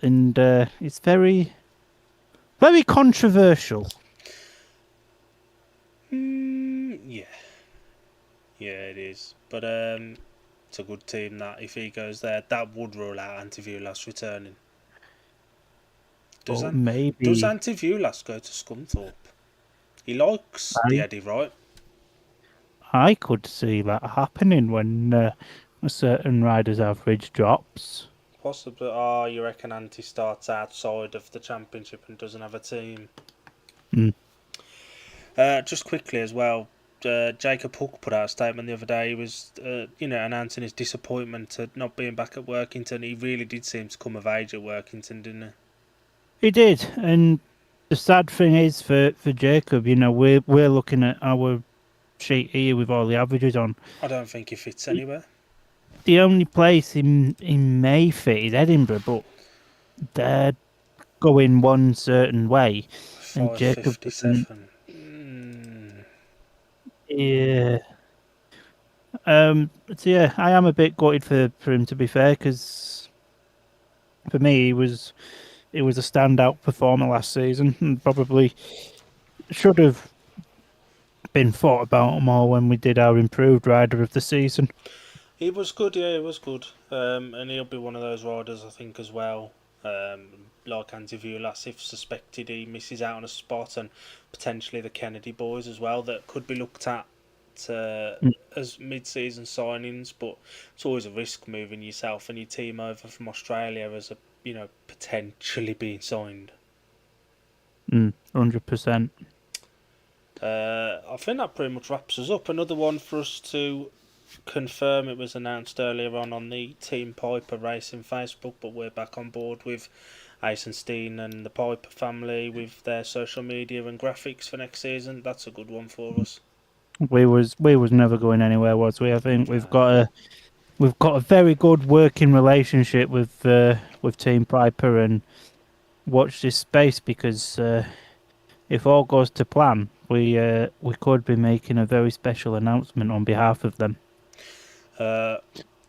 and it's very very controversial. Yeah, yeah, it is. But it's a good team that if he goes there, that would rule out Antivulas returning. Does But does maybe Antivulas go to Scunthorpe? He likes the I Eddie, right? I could see that happening when a certain rider's average drops. Possibly. Oh, you reckon Anti starts outside of the championship and doesn't have a team? Mm. Just quickly as well, Jacob Hook put out a statement the other day. He was, announcing his disappointment at not being back at Workington. He really did seem to come of age at Workington, didn't he? He did, and the sad thing is for Jacob, we're looking at our sheet here with all the averages on. I don't think he fits anywhere. The only place he may fit is Edinburgh, but they're going one certain way, and Jacob doesn't. 557. Yeah. So yeah, I am a bit gutted for him, to be fair, because for me he was a standout performer last season, and probably should have been thought about more when we did our improved rider of the season. He was good, yeah, he was good. And he'll be one of those riders, I think, as well. Like Antivulas, if suspected he misses out on a spot, and potentially the Kennedy boys as well, that could be looked at as mid-season signings. But it's always a risk moving yourself and your team over from Australia as potentially being signed. 100%. I think that pretty much wraps us up. Another one for us to confirm. It was announced earlier on the Team Piper Racing Facebook, but we're back on board with Eisenstein and the Piper family with their social media and graphics for next season. That's a good one for us. We was never going anywhere, was we? I think we've got a very good working relationship with Team Piper, and watch this space, because if all goes to plan, we could be making a very special announcement on behalf of them.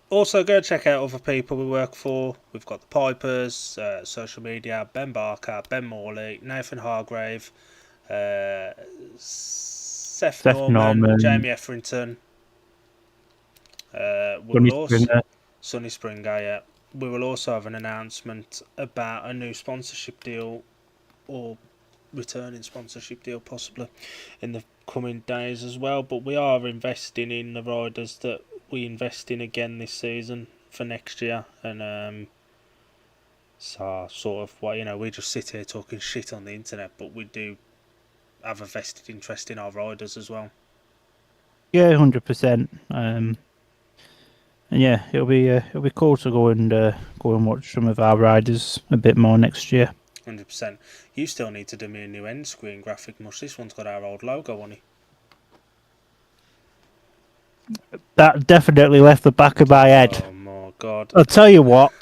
Also, go check out other people we work for. We've got the Pipers, social media, Ben Barker, Ben Morley, Nathan Hargrave, Seth Norman, Jamie Etherington. Sonny Springer, yeah. We will also have an announcement about a new sponsorship deal, or returning sponsorship deal possibly, in the coming days as well. But we are investing in the riders that we invest in again this season for next year, and so sort of we just sit here talking shit on the internet, but we do have a vested interest in our riders as well. Yeah, 100%. And yeah, it'll be cool to go and watch some of our riders a bit more next year. 100%. You still need to do me a new end screen graphic, Mush. This one's got our old logo on it. That definitely left the back of my head. Oh my god! I'll tell you what.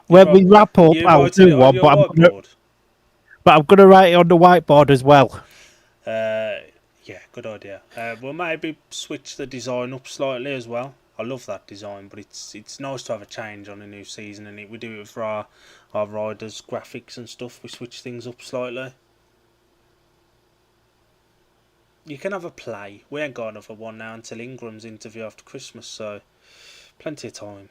When we wrap up, I'll do one, but I'm gonna write it on the whiteboard as well. Yeah, good idea. We'll maybe switch the design up slightly as well. I love that design, but it's nice to have a change on a new season, and we do it for our riders' graphics and stuff. We switch things up slightly. You can have a play. We ain't got another one now until Ingram's interview after Christmas, so plenty of time.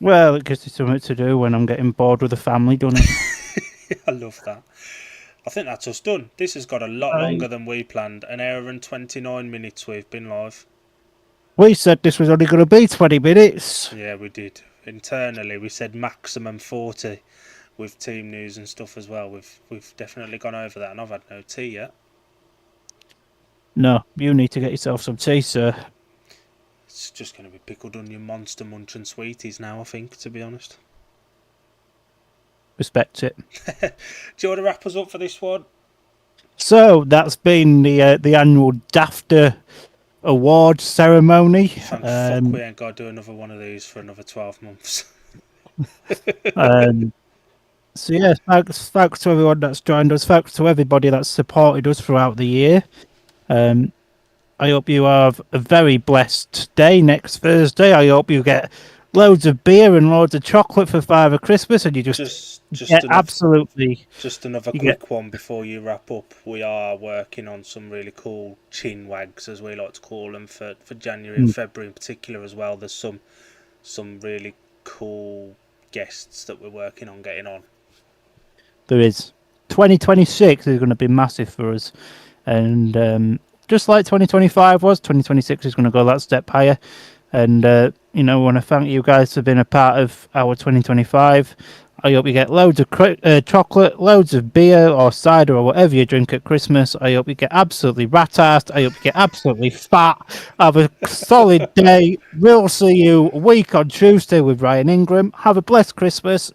Well, it gives you something to do when I'm getting bored with the family, doesn't it? I love that. I think that's us done. This has got a lot longer than we planned. An hour and 29 minutes we've been live. We said this was only going to be 20 minutes. Yeah, we did. Internally, we said maximum 40 with team news and stuff as well. We've definitely gone over that, and I've had no tea yet. No, you need to get yourself some tea, sir. It's just going to be pickled onion, monster munch, and sweeties now, I think, to be honest. Respect it. Do you want to wrap us up for this one? So that's been the annual Dafta award ceremony. Thank fuck we ain't got to do another one of these for another 12 months. So yeah, thanks to everyone that's joined us. Thanks to everybody that's supported us throughout the year. I hope you have a very blessed day next Thursday. I hope you get loads of beer and loads of chocolate for Father Christmas, and you just absolutely. Just another quick one before you wrap up. We are working on some really cool chin wags, as we like to call them, for January and February in particular as well. There's some really cool guests that we're working on getting on. There is. 2026 is going to be massive for us, and just like 2025 was, 2026 is going to go that step higher. And I want to thank you guys for being a part of our 2025. I hope you get loads of chocolate, loads of beer or cider or whatever you drink at Christmas. I hope you get absolutely rat-assed. I hope you get absolutely fat. Have a solid day. We'll see you a week on Tuesday with Ryan Ingram. Have a blessed Christmas.